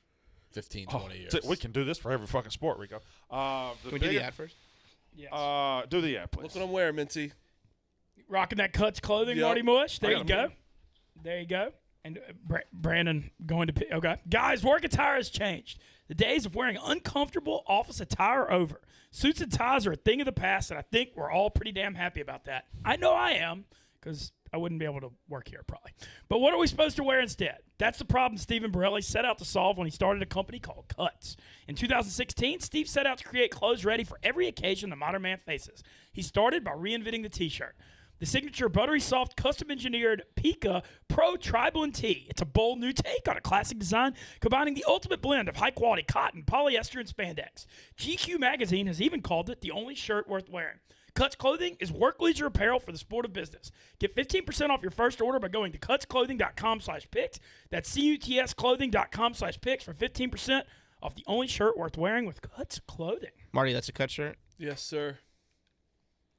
15, 20 years? We can do this for every fucking sport, Rico. Can we do the ad first? Yes. Do the ad, please. Look what I'm wearing, Minty. Rocking that Cuts clothing, Marty Mush. There you go. There you go. And Brandon going to okay. Guys, work attire has changed. The days of wearing uncomfortable office attire are over. Suits and ties are a thing of the past, and I think we're all pretty damn happy about that. I know I am, because I wouldn't be able to work here probably. But what are we supposed to wear instead? That's the problem Stephen Borelli set out to solve when he started a company called Cuts. In 2016, Steve set out to create clothes ready for every occasion the modern man faces. He started by reinventing the T-shirt. The signature buttery soft, custom-engineered Pika Pro Tri-Blend Tee. It's a bold new take on a classic design, combining the ultimate blend of high-quality cotton, polyester, and spandex. GQ magazine has even called it the only shirt worth wearing. Cuts Clothing is work leisure apparel for the sport of business. Get 15% off your first order by going to cutsclothing.com/picks. That's cutsclothing.com/picks for 15% off the only shirt worth wearing with Cuts Clothing. Marty, that's a cut shirt. Yes, sir.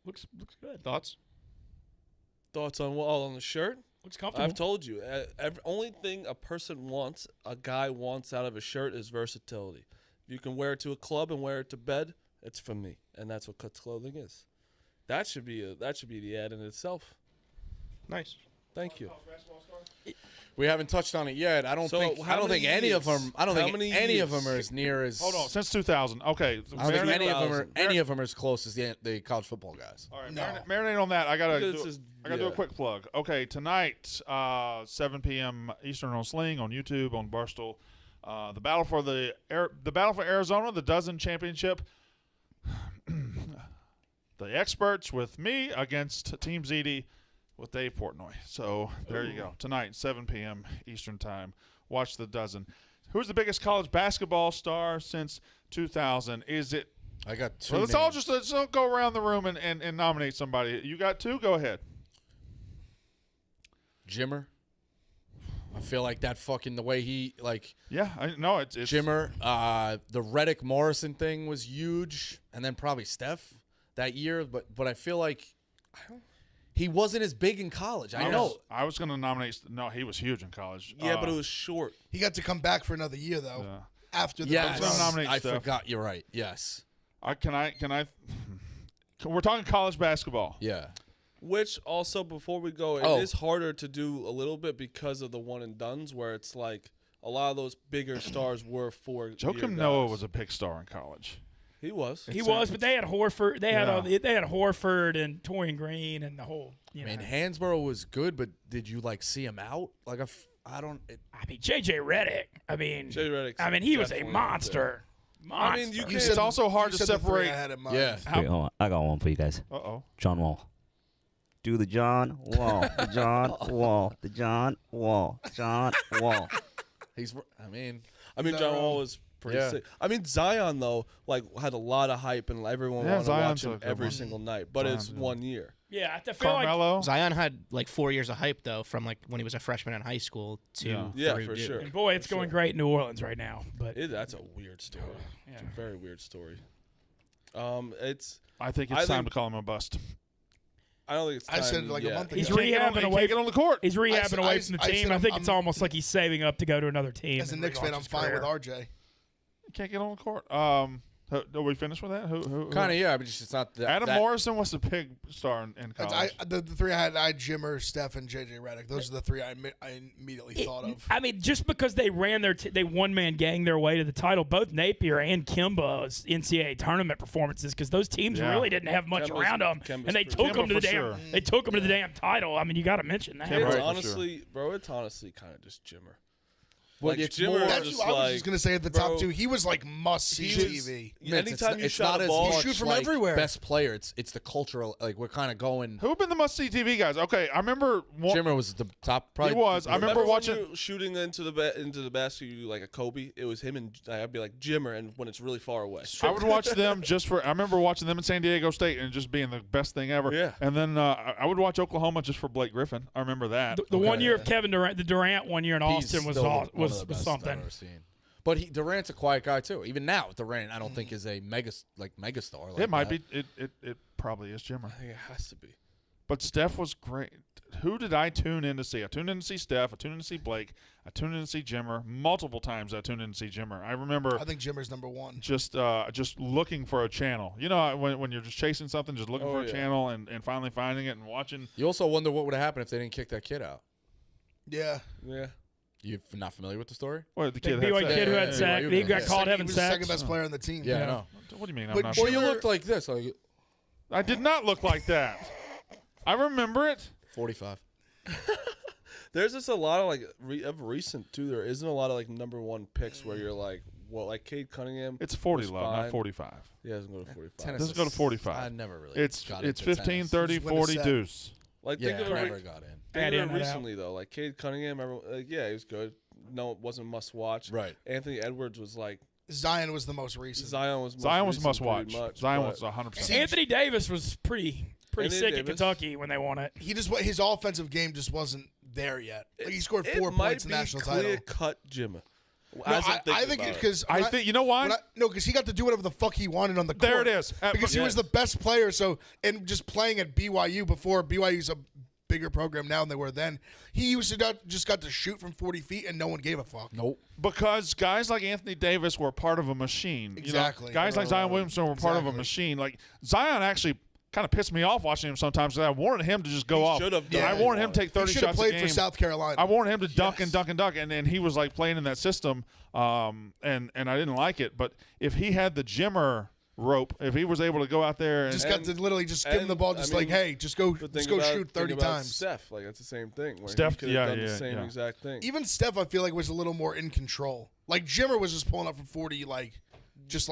Looks good. Thoughts? Thoughts on what? On the shirt? Looks comfortable. I've told you. Only thing a guy wants out of a shirt is versatility. If you can wear it to a club and wear it to bed, it's for me. And that's what Cuts Clothing is. That should be the ad in itself. Nice. Thank you. We haven't touched on it yet. I don't think any of them are as near as. Hold on, since 2000. Okay, I don't think any of them are as close as the college football guys. All right, marinate on that. I gotta do a quick plug. Okay, tonight, 7 p.m. Eastern on Sling, on YouTube, on Barstool. The battle for Arizona, the Dozen Championship. The experts with me against Team ZD with Dave Portnoy. So there you go. Tonight, 7 p.m. Eastern Time. Watch the Dozen. Who's the biggest college basketball star since 2000? Is it? I got two. Well, let's all go around the room and nominate somebody. You got two? Go ahead. Jimmer. I feel like that fucking the way he like. Yeah, I know it's Jimmer. The Reddick Morrison thing was huge, and then probably Steph that year. But I feel like he wasn't as big in college. I know. I was going to nominate. No, he was huge in college. Yeah, but it was short. He got to come back for another year though. Yeah. After the I forgot. You're right. Yes. Can I? We're talking college basketball. Yeah. Which also, before we go, it is harder to do a little bit because of the one and dones, where it's like a lot of those bigger stars were for. Joakim Noah was a big star in college. He was. He was, but they had Horford. They had Horford and Torian Green and the whole. I mean, Hansborough was good, but did you see him out? I mean, JJ Redick. I mean, he was a monster. I mean, it's also hard to separate. Yeah. Wait, hold on. I got one for you guys. John Wall. Do the John Wall. The John Wall. The John Wall. John Wall. John Wall was pretty sick. I mean, Zion though, had a lot of hype and everyone wanted to watch him every single night. But it's 1 year. Yeah, I feel Carmelo. Zion had 4 years of hype though, from when he was a freshman in high school to for sure. And boy, it's going great in New Orleans right now. But that's a weird story. It's a very weird story. I think it's time to call him a bust. I don't think it's time. I said a month ago. He's rehabbing away. Get on the court. He's rehabbing away from the team. I think it's almost like he's saving up to go to another team. As a Knicks fan, I'm fine with RJ. Can't get on the court. Are we finished with that? Who? Kind of, yeah. But it's not that. Adam Morrison was the big star in college. The three I had Jimmer, Steph, and JJ Redick. Those are the three I immediately thought of. I mean, just because they ran they one-man gang their way to the title, both Napier and Kimba's NCAA tournament performances, because those teams really didn't have much around them, and they took them to the damn. They took them to the damn title. I mean, you got to mention that. It's honestly kind of just Jimmer. Well, Jimmer that's just what I was just gonna say at the top two. He was must-see TV. Anytime you shot a ball, ball, you shoot from everywhere. Best player. It's the cultural. We're kind of going. Who have been the must-see TV guys? Okay, I remember Jimmer was the top. Probably, he was. I remember watching shooting into the basket. You like a Kobe. It was him and I'd be like Jimmer, and when it's really far away, I would watch them just for. I remember watching them in San Diego State and just being the best thing ever. Yeah. And then I would watch Oklahoma just for Blake Griffin. I remember that. The 1 year of Kevin Durant, the Durant 1 year in Austin was something. But Durant's a quiet guy too. Even now, Durant I don't think is a megastar. It might be. It probably is Jimmer. I think it has to be. But Steph was great. Who did I tune in to see? I tuned in to see Steph. I tuned in to see Blake. I tuned in to see Jimmer. Multiple times I tuned in to see Jimmer. I remember. I think Jimmer's number one. Just looking for a channel. You know, when you're just chasing something, just looking for a channel and finally finding it and watching. You also wonder what would have happened if they didn't kick that kid out. Yeah. Yeah. You're not familiar with the story? What, the kid BYU kid who had sack. He got caught having sex. He was the second best player on the team. Yeah, I know. What do you mean? But you looked like this. I did not look like that. I remember it. 45. There's just a lot of of recent too. There isn't a lot of number one picks where you're like, well, like Cade Cunningham. It's 40 low, not 45. Yeah, it doesn't go to 45. It doesn't go to 45. I never really. It's 15, 30, 40 deuce. Think of never got in. Think of it recently though, like Cade Cunningham. He was good. No, it wasn't must watch. Right. Anthony Edwards was like. Zion was the most recent. Zion was must watch. Zion was 100%. Anthony Davis was pretty sick at Kentucky when they won it. His offensive game just wasn't there yet. He scored 4 points in the national title. Clear cut Jimmer. No, I think because you know why? Because he got to do whatever the fuck he wanted on the court. There it is. Because he was the best player. So and just playing at BYU before BYU's a bigger program now than they were then. He used to just got to shoot from 40 feet and no one gave a fuck. Nope. Because guys like Anthony Davis were part of a machine. Exactly. You know? Guys like Zion Williamson were part of a machine. Like Zion actually kind of pissed me off watching him sometimes. I wanted him to just go off. I wanted him to take 30 shots a game. He should have played for South Carolina. I wanted him to dunk and dunk and dunk, and he was like playing in that system, and I didn't like it. But if he had the Jimmer rope, if he was able to go out there and got to literally just give him the ball, hey, just go shoot 30 times. Steph, that's the same thing. Steph, the same exact thing. Even Steph, I feel like was a little more in control. Like Jimmer was just pulling up from 40, just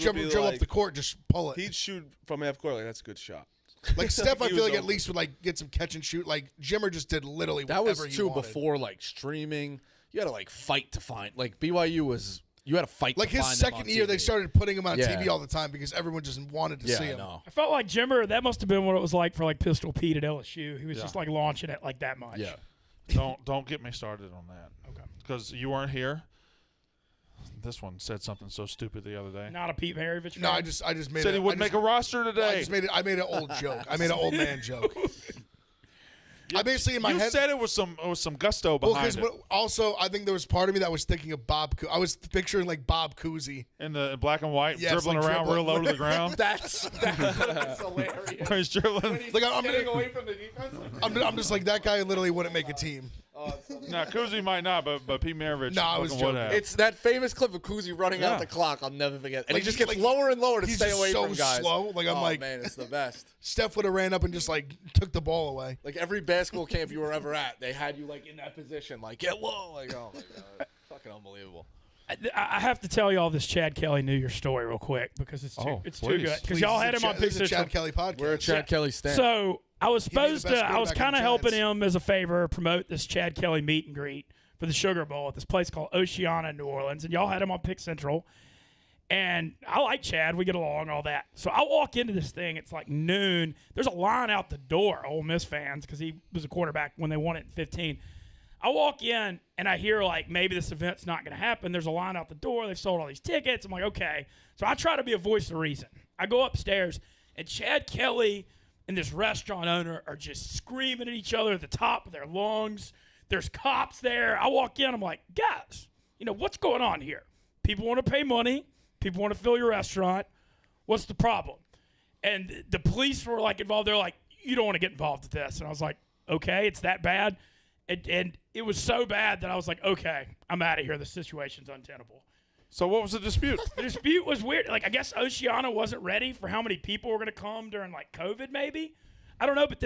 dribble up the court, just pull it. He'd shoot from half court, that's a good shot. Like Steph, I feel like at least would get some catch and shoot. Like Jimmer just did literally whatever he wanted. That was before streaming. You had to fight to find. BYU was. You had to fight. Like his second year, they started putting him on TV all the time because everyone just wanted to see him. I felt like Jimmer. That must have been what it was like for Pistol Pete at LSU. He was just launching it that much. Yeah. Don't get me started on that. Okay. Because you weren't here. This one said something so stupid the other day. Not a Pete Maravich. No, I just made. Said he wouldn't make a roster today. I made an old joke. I made an old man joke. I basically in my head. You said it was some gusto behind it. Also, I think there was part of me that was thinking of Bob. I was picturing Bob Cousy in the black and white, dribbling around real low to the ground. That's hilarious. He's dribbling. I'm getting away from the defense. I'm just that guy literally wouldn't make a team. Oh, it's so Now Kuzi might not, but Pete Maravich. No, I was joking. It's that famous clip of Kuzi running out the clock. I'll never forget. And he just gets lower and lower to stay away from guys. Slow. Like I'm like, man, it's the best. Steph would have ran up and just like took the ball away. Like every basketball camp you were ever at, they had you like in that position, like get low. Like oh my god, fucking unbelievable. I have to tell y'all this Chad Kelly New Year story real quick because it's too good. Because y'all had him on Pick Central. Chad Kelly podcast. We're a Chad Kelly stand. So I was kind of helping him as a favor promote this Chad Kelly meet and greet for the Sugar Bowl at this place called Oceana in New Orleans, and y'all had him on Pick Central. And I like Chad. We get along, all that. So I walk into this thing. It's like noon. There's a line out the door, Ole Miss fans, because he was a quarterback when they won it in 15. I walk in, and I hear, like, maybe this event's not going to happen. There's a line out the door. They've sold all these tickets. I'm like, okay. So I try to be a voice of reason. I go upstairs, and Chad Kelly and this restaurant owner are just screaming at each other at the top of their lungs. There's cops there. I walk in. I'm like, guys, what's going on here? People want to pay money. People want to fill your restaurant. What's the problem? And the police were, like, involved. They're like, you don't want to get involved with this. And I was like, okay, it's that bad. And it was so bad that I was like, okay, I'm out of here. The situation's untenable. So what was the dispute? The dispute was weird. Like, I guess Oceana wasn't ready for how many people were going to come during, like, COVID maybe. I don't know, but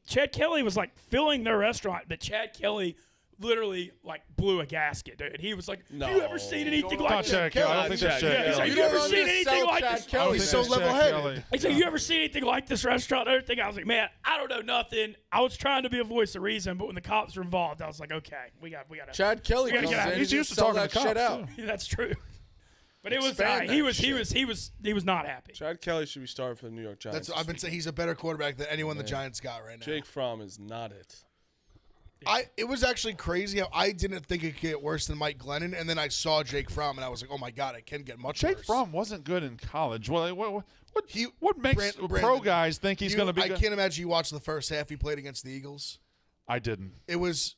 Chad Kelly was, like, filling their restaurant, but Chad Kelly literally, like, blew a gasket, dude. He was like, have you ever seen anything like this? Chad Kelly. I don't think that's Chad Kelly. Have you ever seen anything like this? He's so level-headed. He said, you ever seen anything like this restaurant and everything? I was like, man, I don't know nothing. I was trying to be a voice of reason, but when the cops were involved, I was like, okay, we got to. Chad Kelly comes in. He's used to talking that to cops, shit out. That's true. But it was he was not happy. Chad Kelly should be starting for the New York Giants. I've been saying he's a better quarterback than anyone the Giants got right now. Jake Fromm is not it. It was actually crazy how I didn't think it could get worse than Mike Glennon, and then I saw Jake Fromm, and I was like, oh my god, it can get much worse. Jake Fromm wasn't good in college. What makes pro guys think he's going to be good? I can't imagine you watched the first half he played against the Eagles. I didn't. It was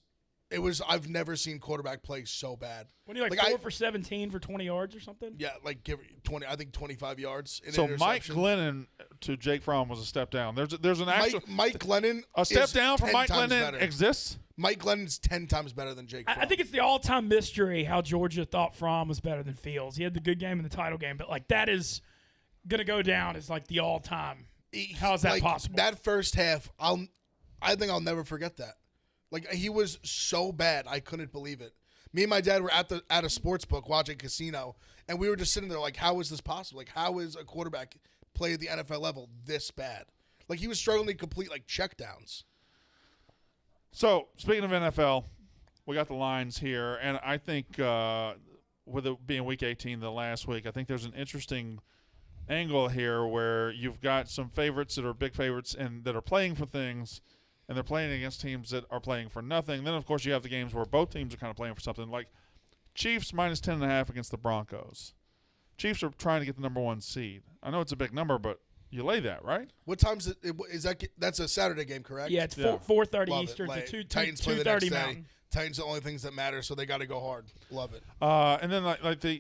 I've never seen quarterback play so bad. When you 4 for 17 for 20 yards or something? Yeah, like give 20. I think 25 yards. So Mike Glennon to Jake Fromm was a step down. There's an actual Mike Glennon. A step down from Mike Glennon exists. Mike Glennon's 10 times better than Jake Fromm. I think it's the all-time mystery how Georgia thought Fromm was better than Fields. He had the good game and the title game, but like that is gonna go down as like the all-time. How is that possible? That first half, I think I'll never forget that. Like, he was so bad, I couldn't believe it. Me and my dad were at a sports book watching Casino, and we were just sitting there like, how is this possible? Like, how is a quarterback play at the NFL level this bad? Like, he was struggling to complete, like, checkdowns. So, speaking of NFL, we got the lines here, and I think with it being Week 18, the last week, I think there's an interesting angle here where you've got some favorites that are big favorites and that are playing for things, and they're playing against teams that are playing for nothing. Then, of course, you have the games where both teams are kind of playing for something, like Chiefs minus 10.5 against the Broncos. Chiefs are trying to get the number 1 seed. I know it's a big number, but you lay that, right? What time's it? Is that? That's a Saturday game, correct? Yeah, it's 4:30 Eastern to Titans play the next day. Titans are the only things that matter, so they got to go hard. Love it. And then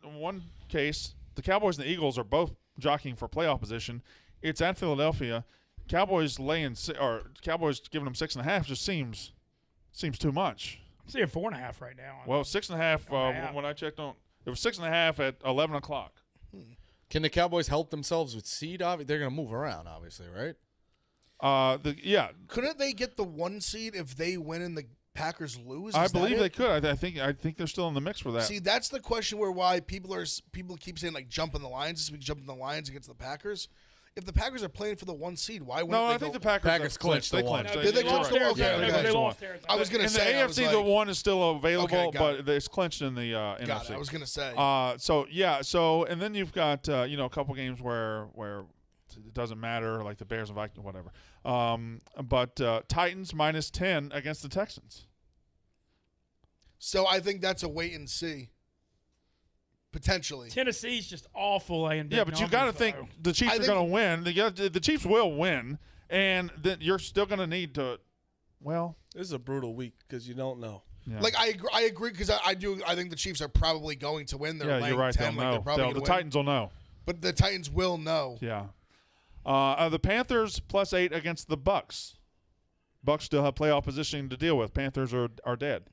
in one case, the Cowboys and the Eagles are both jockeying for playoff position. It's at Philadelphia. Cowboys giving them 6.5 just seems too much. I'm seeing 4.5 right now. Well, 6.5 when I checked on it was 6.5 at 11 o'clock. Can the Cowboys help themselves with seed? They're going to move around, obviously, right? Couldn't they get the 1 seed if they win and the Packers lose? I believe they could. I think they're still in the mix for that. See, that's the question why people keep saying like jump in the Lions this week, jump in the Lions against the Packers. If the Packers are playing for the 1 seed, why wouldn't they? No, I think the Packers clinched. They clinched. Did they clinch the 1? They lost theirs. I was going to say in the AFC, the 1 is still available, but it's clinched in the NFC. I was going to say. So and then you've got a couple games where it doesn't matter, like the Bears and Vikings, whatever. But Titans minus 10 against the Texans. So I think that's a wait and see. Potentially. Tennessee's just awful. Yeah, but you got to think the Chiefs are going to win. The Chiefs will win, and then you're still going to need to. Well, this is a brutal week because you don't know. Yeah. Like I agree because I think the Chiefs are probably going to win. They're you're right. 10, They'll know. The Titans will know. But the Titans will know. Yeah. The Panthers +8 against the Bucks. Bucks still have playoff positioning to deal with. Panthers are dead.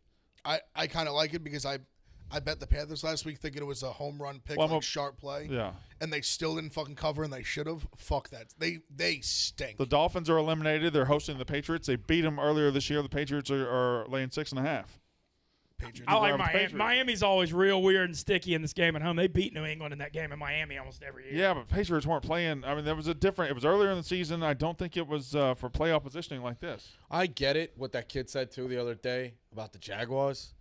I kind of like it because I bet the Panthers last week thinking it was a home run pick, sharp play. Yeah. And they still didn't fucking cover, and they should have. Fuck that. They stink. The Dolphins are eliminated. They're hosting the Patriots. They beat them earlier this year. The Patriots are laying 6.5. Patriots. I like Miami. Miami's always real weird and sticky in this game at home. They beat New England in that game in Miami almost every year. Yeah, but Patriots weren't playing. I mean, there was it was earlier in the season. I don't think it was for playoff positioning like this. I get it, what that kid said, too, the other day about the Jaguars.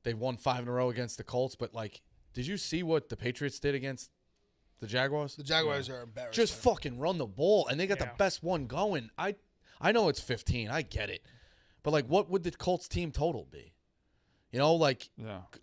They won 5 in a row against the Colts, but, like, did you see what the Patriots did against the Jaguars? The Jaguars are embarrassed. Just fucking run the ball, and they got the best one going. I know it's 15. I get it. But, like, what would the Colts team total be? You know, like,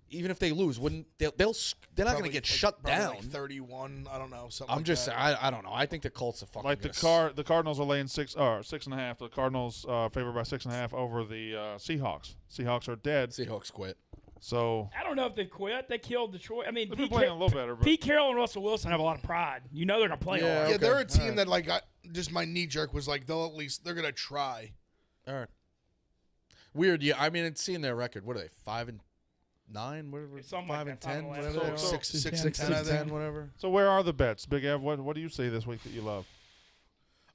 even if they lose, they're not going to get shut down. Like 31, I don't know. Something. I'm just saying, I don't know. I think the Colts are fucking like the Cardinals are laying 6.5. The Cardinals favored by 6.5 over the Seahawks. Seahawks are dead. Seahawks quit. So I don't know if they quit. They killed Detroit. I mean, they've been playing a little better. But Pete Carroll and Russell Wilson have a lot of pride. You know they're gonna play hard. Yeah, they're a team that like just my knee jerk was like they're gonna try. All right. Weird, yeah. I mean, it's seeing their record. What are they? 5-9? Whatever. 5 and 10. Whatever. 6-10. Whatever. So where are the bets, Big Ev? What do you see this week that you love?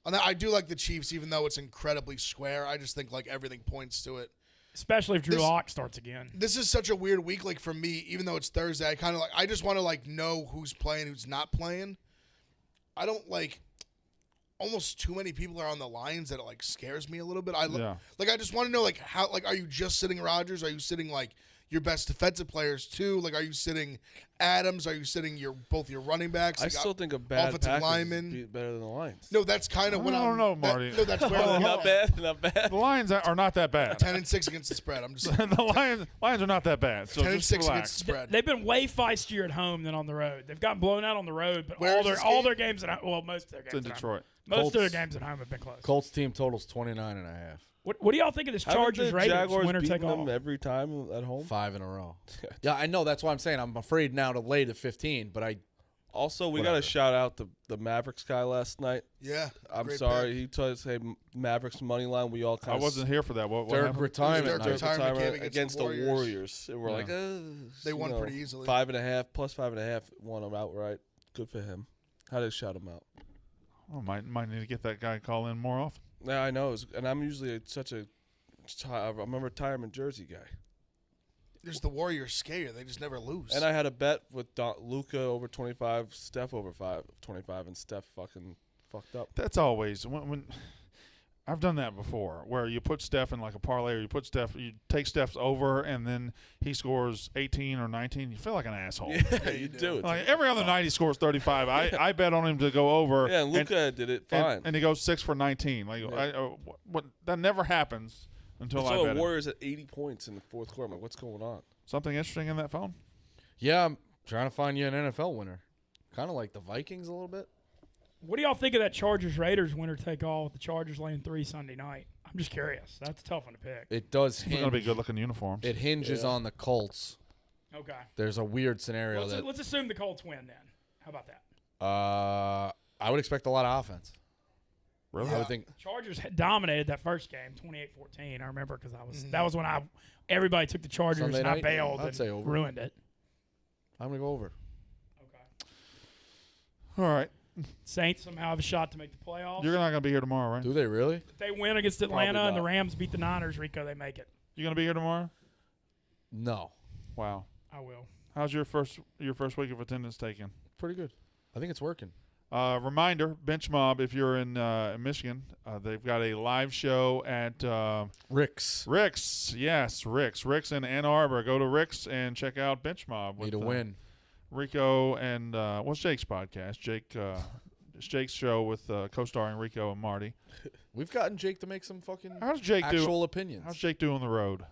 I do like the Chiefs, even though it's incredibly square. I just think like everything points to it. Especially if Drew Lock starts again. This is such a weird week, like for me. Even though it's Thursday, I just want to like know who's playing, who's not playing. I don't like. Almost too many people are on the Lions that it like scares me a little bit. I just want to know like how are you just sitting Rodgers? Are you sitting like your best defensive players too? Like are you sitting Adams? Are you sitting both your running backs? I still think a bad offensive lineman is better than the Lions. No, that's kind of what I don't know, Marty. That's where not bad. The Lions are not that bad. 10-6 against the spread. I'm just the Lions are not that bad. So 10-6 against the spread. They've been way feistier at home than on the road. They've gotten blown out on the road, but all their games at home, most of their games in Detroit. Most of their games at home have been close. Colts team totals 29.5. What do y'all think of this Chargers Raiders Jaguars winner take all? them every time at home? 5 in a row. Yeah, I know. That's why I'm saying I'm afraid now to lay to 15. But we got to shout out the Mavericks guy last night. Yeah, I'm sorry. He told us, hey, Mavericks money line. We all kind of. I wasn't here for that. What Dirk retirement against the Warriors. And we're like, they won pretty easily. 5.5 plus 5.5 won them outright. Good for him. How to shout him out? Oh, might need to get that guy to call in more often. Yeah, I know. And I'm usually I'm a retirement jersey guy. There's the Warriors scare. They just never lose. And I had a bet with Luka over 25, Steph over 25, and Steph fucking fucked up. That's always when I've done that before, where you put Steph in like a parlay, or you take Steph's over, and then he scores 18 or 19. You feel like an asshole. Yeah, you do. Like every other night he scores 35. I bet on him to go over. Yeah, and Luka did it fine, and he goes 6 for 19. Like that never happens until I bet. Warriors at 80 points in the fourth quarter. I'm like, what's going on? Something interesting in that phone? Yeah, I'm trying to find you an NFL winner. Kind of like the Vikings a little bit. What do y'all think of that Chargers-Raiders winner take all with the Chargers laying 3 Sunday night? I'm just curious. That's a tough one to pick. It does hinge. It's going to be good-looking uniforms. It hinges on the Colts. Okay. There's a weird scenario. Let's assume the Colts win then. How about that? I would expect a lot of offense. Really? Yeah. I would think Chargers dominated that first game, 28-14. I remember because that was when everybody took the Chargers Sunday and night? I bailed I'd say and over. ruined it. I'm going to go over. Okay. All right. Saints somehow have a shot to make the playoffs. You're not going to be here tomorrow, right? Do they really? If they win against Atlanta and the Rams beat the Niners, Rico, they make it. You going to be here tomorrow? No. Wow. I will. How's your first week of attendance taken? Pretty good. I think it's working. Reminder, Bench Mob, if you're in Michigan, they've got a live show at Rick's. Rick's in Ann Arbor. Go to Rick's and check out Bench Mob. Need a win. Rico and what's Jake's podcast? Jake's show with co-starring Rico and Marty. We've gotten Jake to make some fucking actual opinions. How's Jake do on the road?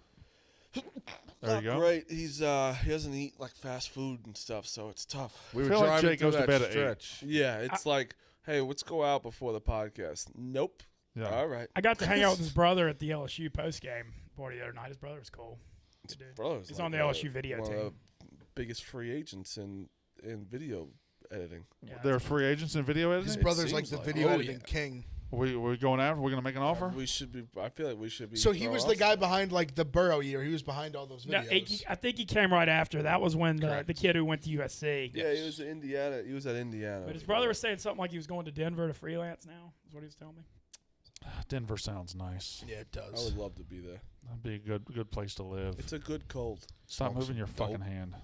There you go. Great. He doesn't eat like fast food and stuff, so it's tough. I feel like Jake goes to bed at 8. Yeah, it's like, hey, let's go out before the podcast. Nope. Yeah. All right. I got to hang out with his brother at the LSU postgame party the other night. His brother was cool. He's on the LSU video team. One of the biggest free agents in video editing. Yeah, they're free agents in video editing? His brother's like the video editing king. we going after? We're going to make an offer? We should be. I feel like we should be. So he was the guy behind like the Burrow year. He was behind all those videos. I think he came right after. That was when the kid who went to USC. Yeah, he was in Indiana. He was at Indiana. But his brother was saying something like he was going to Denver to freelance now. Is what he was telling me. Denver sounds nice. Yeah, it does. I would love to be there. That'd be a good place to live. It's a good cold. Stop moving your fucking hand.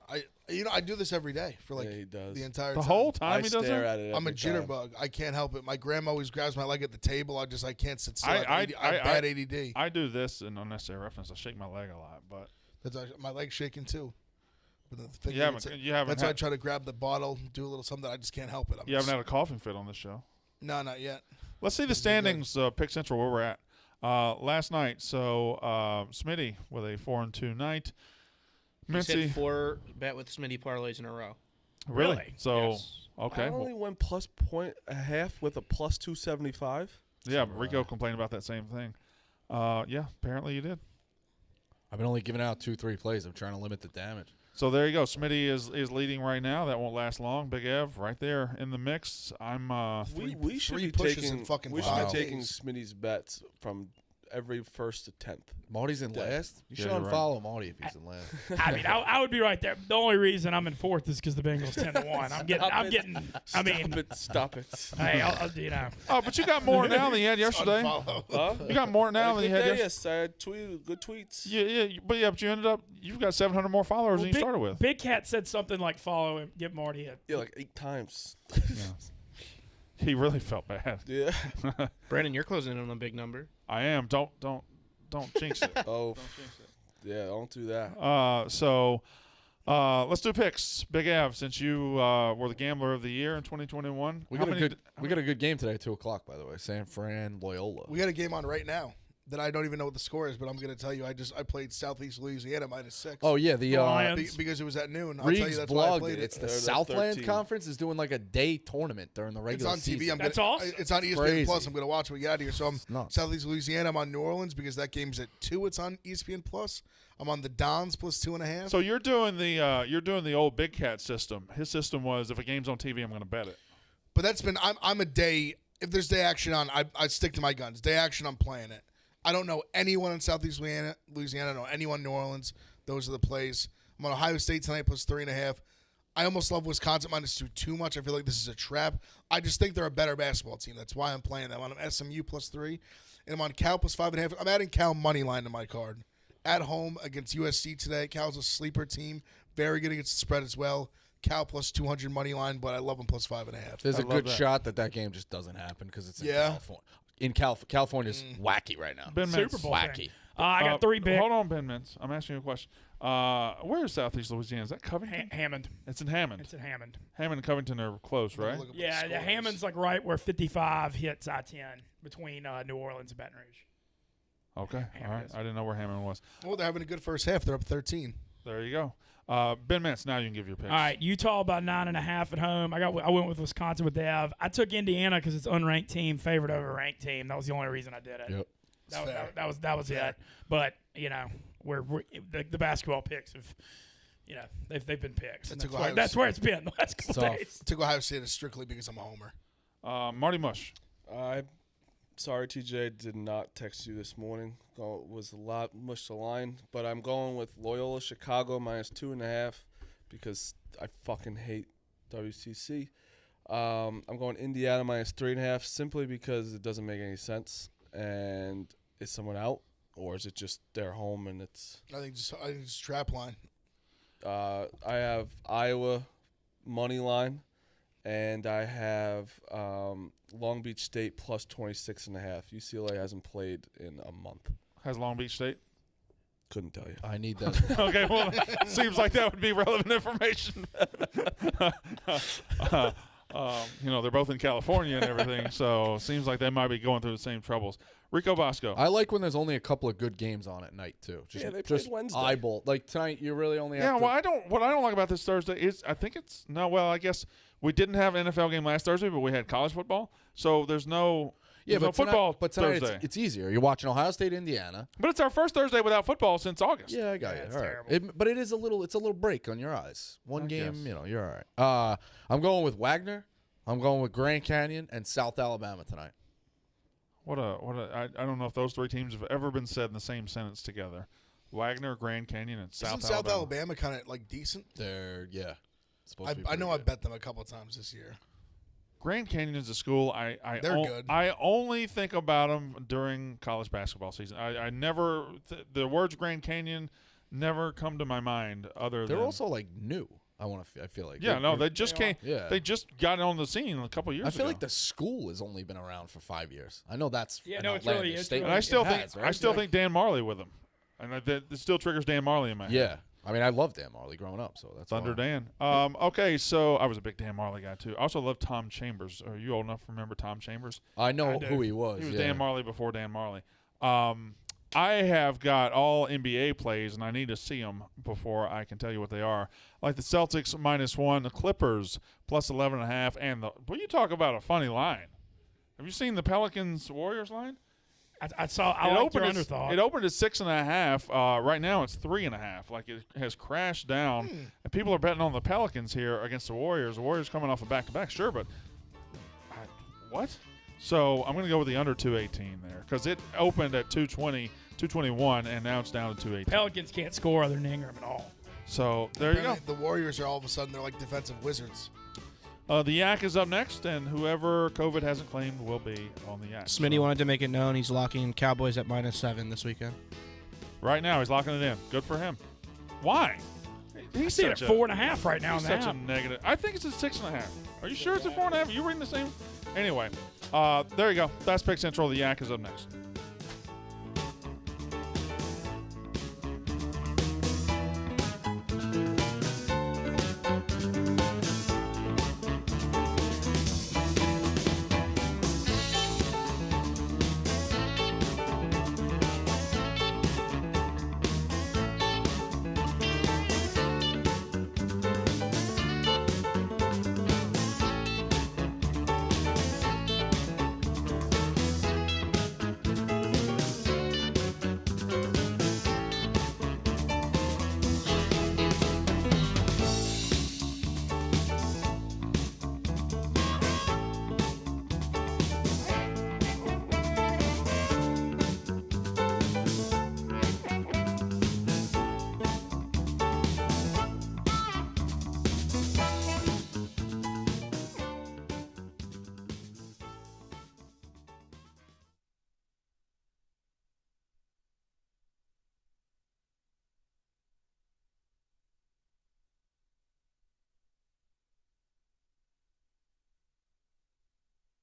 I do this every day for like he does. the entire The time. whole time he does stare it? at it. I'm a every time. jitterbug. I can't help it. My grandma always grabs my leg at the table. I can't sit still. I have bad ADD. I do this in unnecessary reference. I shake my leg a lot, but My leg's shaking too. But the thing you haven't. that's why I try to grab the bottle, do a little something. I just can't help it. You haven't had a coughing fit on this show. No, not yet. Let's see the standings. Pick Central where we're at. Last night, so Smitty with a 4-2 night. He's hit Mincy, 4 bet with Smitty parlays in a row. really? So Yes. okay, I only went plus point a half with a plus 275. yeah. Rico complained about that same thing. Yeah, apparently you did. I've been only giving out 2-3 plays. I'm trying to limit the damage. So there you go. Smitty is leading right now. That won't last long. Big Ev right there in the mix. I'm We should three be pushes taking. in fucking We should 5 be taking days. Smitty's bets from every 1st to 10th. Marty's in last. You should you're right. unfollow Marty if he's in last. I mean, I would be right there. The only reason I'm in 4th is because the Bengals 10-1. Stop it. Hey, you know. Oh, but you got more now than you had yesterday. Huh? You got more now than you had yesterday. Yes, I had good tweets. But you ended up. You've got 700 more followers than you started with. Big Cat said something like follow him, get Marty a. Yeah, like 8 times. He really felt bad. Yeah. Brandon, you're closing in on a big number. I am. Don't jinx it. Oh, yeah. Don't do that. So let's do picks. Big Av, since you were the gambler of the year in 2021. We got a good game today at 2:00. By the way, San Fran Loyola. We got a game on right now that I don't even know what the score is, but I'm going to tell you. I played Southeast Louisiana -6. Oh yeah, the Lions. Because it was at noon. I'll tell you Reed's that's why I blogged played it. It's the They're Southland 13. Conference is doing like a day tournament during the It's regular on TV. season. That's awesome. It's on ESPN Crazy. Plus. I'm going to watch when we get out of here. So I'm nuts. Southeast Louisiana. I'm on New Orleans because that game's at 2. It's on ESPN Plus. I'm on the Dons plus 2.5. So you're doing the old Big Cat system. His system was if a game's on TV, I'm going to bet it. But that's been I'm a day. If there's day action on, I stick to my guns. Day action, I'm playing it. I don't know anyone in Southeast Louisiana. I don't know anyone in New Orleans. Those are the plays. I'm on Ohio State tonight plus 3.5. I almost love Wisconsin -2 too much. I feel like this is a trap. I just think they're a better basketball team. That's why I'm playing them. I'm on SMU plus 3, and I'm on Cal plus 5.5. I'm adding Cal money line to my card. At home against USC today. Cal's a sleeper team. Very good against the spread as well. Cal plus 200 money line, but I love them plus 5.5. There's a good that. shot that game just doesn't happen because it's in California. California's wacky right now. Ben Super Mintz. Bowl wacky. thing. I got 3 big. Hold on, Ben Mintz. I'm asking you a question. Where is Southeast Louisiana? Is that Covington? Hammond. It's in Hammond. It's in Hammond. Hammond and Covington are close, right? Look up Yeah, the the scores. Hammond's like right where 55 hits I-10 between New Orleans and Baton Rouge. Okay. All right. I didn't know where Hammond was. Well, they're having a good first half. They're up 13. There you go. Ben Mintz, now you can give your picks. All right, Utah about 9.5 at home. I went with Wisconsin with Dev. I took Indiana because it's unranked team favored over a ranked team. That was the only reason I did it. Yep. That was it. But we're the basketball picks have, they've been picks. And that's where it's been the last couple days. I took Ohio State strictly because I'm a homer. Marty Mush. Sorry, TJ, did not text you this morning. Was a lot much to line, but I'm going with Loyola Chicago -2.5 because I fucking hate WCC. I'm going Indiana -3.5 simply because it doesn't make any sense. And is someone out, or is it just their home and it's? I think it's trap line. I have Iowa money line. And I have Long Beach State plus 26.5. UCLA hasn't played in a month. Has Long Beach State? Couldn't tell you. I need that. Okay, well, seems like that would be relevant information. They're both in California and everything, so it seems like they might be going through the same troubles. Rico Bosco. I like when there's only a couple of good games on at night too. They played Wednesday. Eyeball like tonight. You really only have. What I don't like about this Thursday is I guess we didn't have an NFL game last Thursday, but we had college football, so there's no. Yeah, no football. But tonight Thursday. it's easier. You're watching Ohio State, Indiana. But it's our first Thursday without football since August. Yeah, I got you. It's All right. terrible. But it's a little break on your eyes. One I game, guess. you're all right. I'm going with Wagner. I'm going with Grand Canyon and South Alabama tonight. I don't know if those three teams have ever been said in the same sentence together. Wagner, Grand Canyon, and Isn't South Alabama kind of like decent? They're I know I bet them a couple of times this year. Grand Canyon is a school they're good. I only think about them during college basketball season. I never the words Grand Canyon never come to my mind other than they're also like new. I feel like they just came. Yeah. They just got on the scene a couple years ago. I feel like the school has only been around for 5 years. I know that's it's really. And I still think Dan Marley with them, and it still triggers Dan Marley in my head. Yeah. I mean, I loved Dan Marley growing up, so that's Thunder Dan. Okay, so I was a big Dan Marley guy too. I also love Tom Chambers. Are you old enough to remember Tom Chambers? I know who he was. He was Dan Marley before Dan Marley. I have got all NBA plays, and I need to see them before I can tell you what they are. Like the Celtics -1, the Clippers +11.5, and what you talk about a funny line. Have you seen the Pelicans Warriors line? I saw. I liked your underthought. It opened at 6.5. Right now it's 3.5. Like it has crashed down, and people are betting on the Pelicans here against the Warriors. The Warriors coming off a back-to-back, sure, but what? So I'm going to go with the under 218 there because it opened at 220, 221, and now it's down to 218. Pelicans can't score other than Ingram at all. So there you go. The Warriors are all of a sudden they're like defensive wizards. The Yak is up next, and whoever COVID hasn't claimed will be on the Yak. Smitty wanted to make it known he's locking Cowboys at -7 this weekend. Right now, he's locking it in. Good for him. Why? He's at 4.5 right now. He's such a negative. I think it's at 6.5. Are you sure it's at 4.5? Are you reading the same? Anyway, there you go. That's Pick Central. The Yak is up next.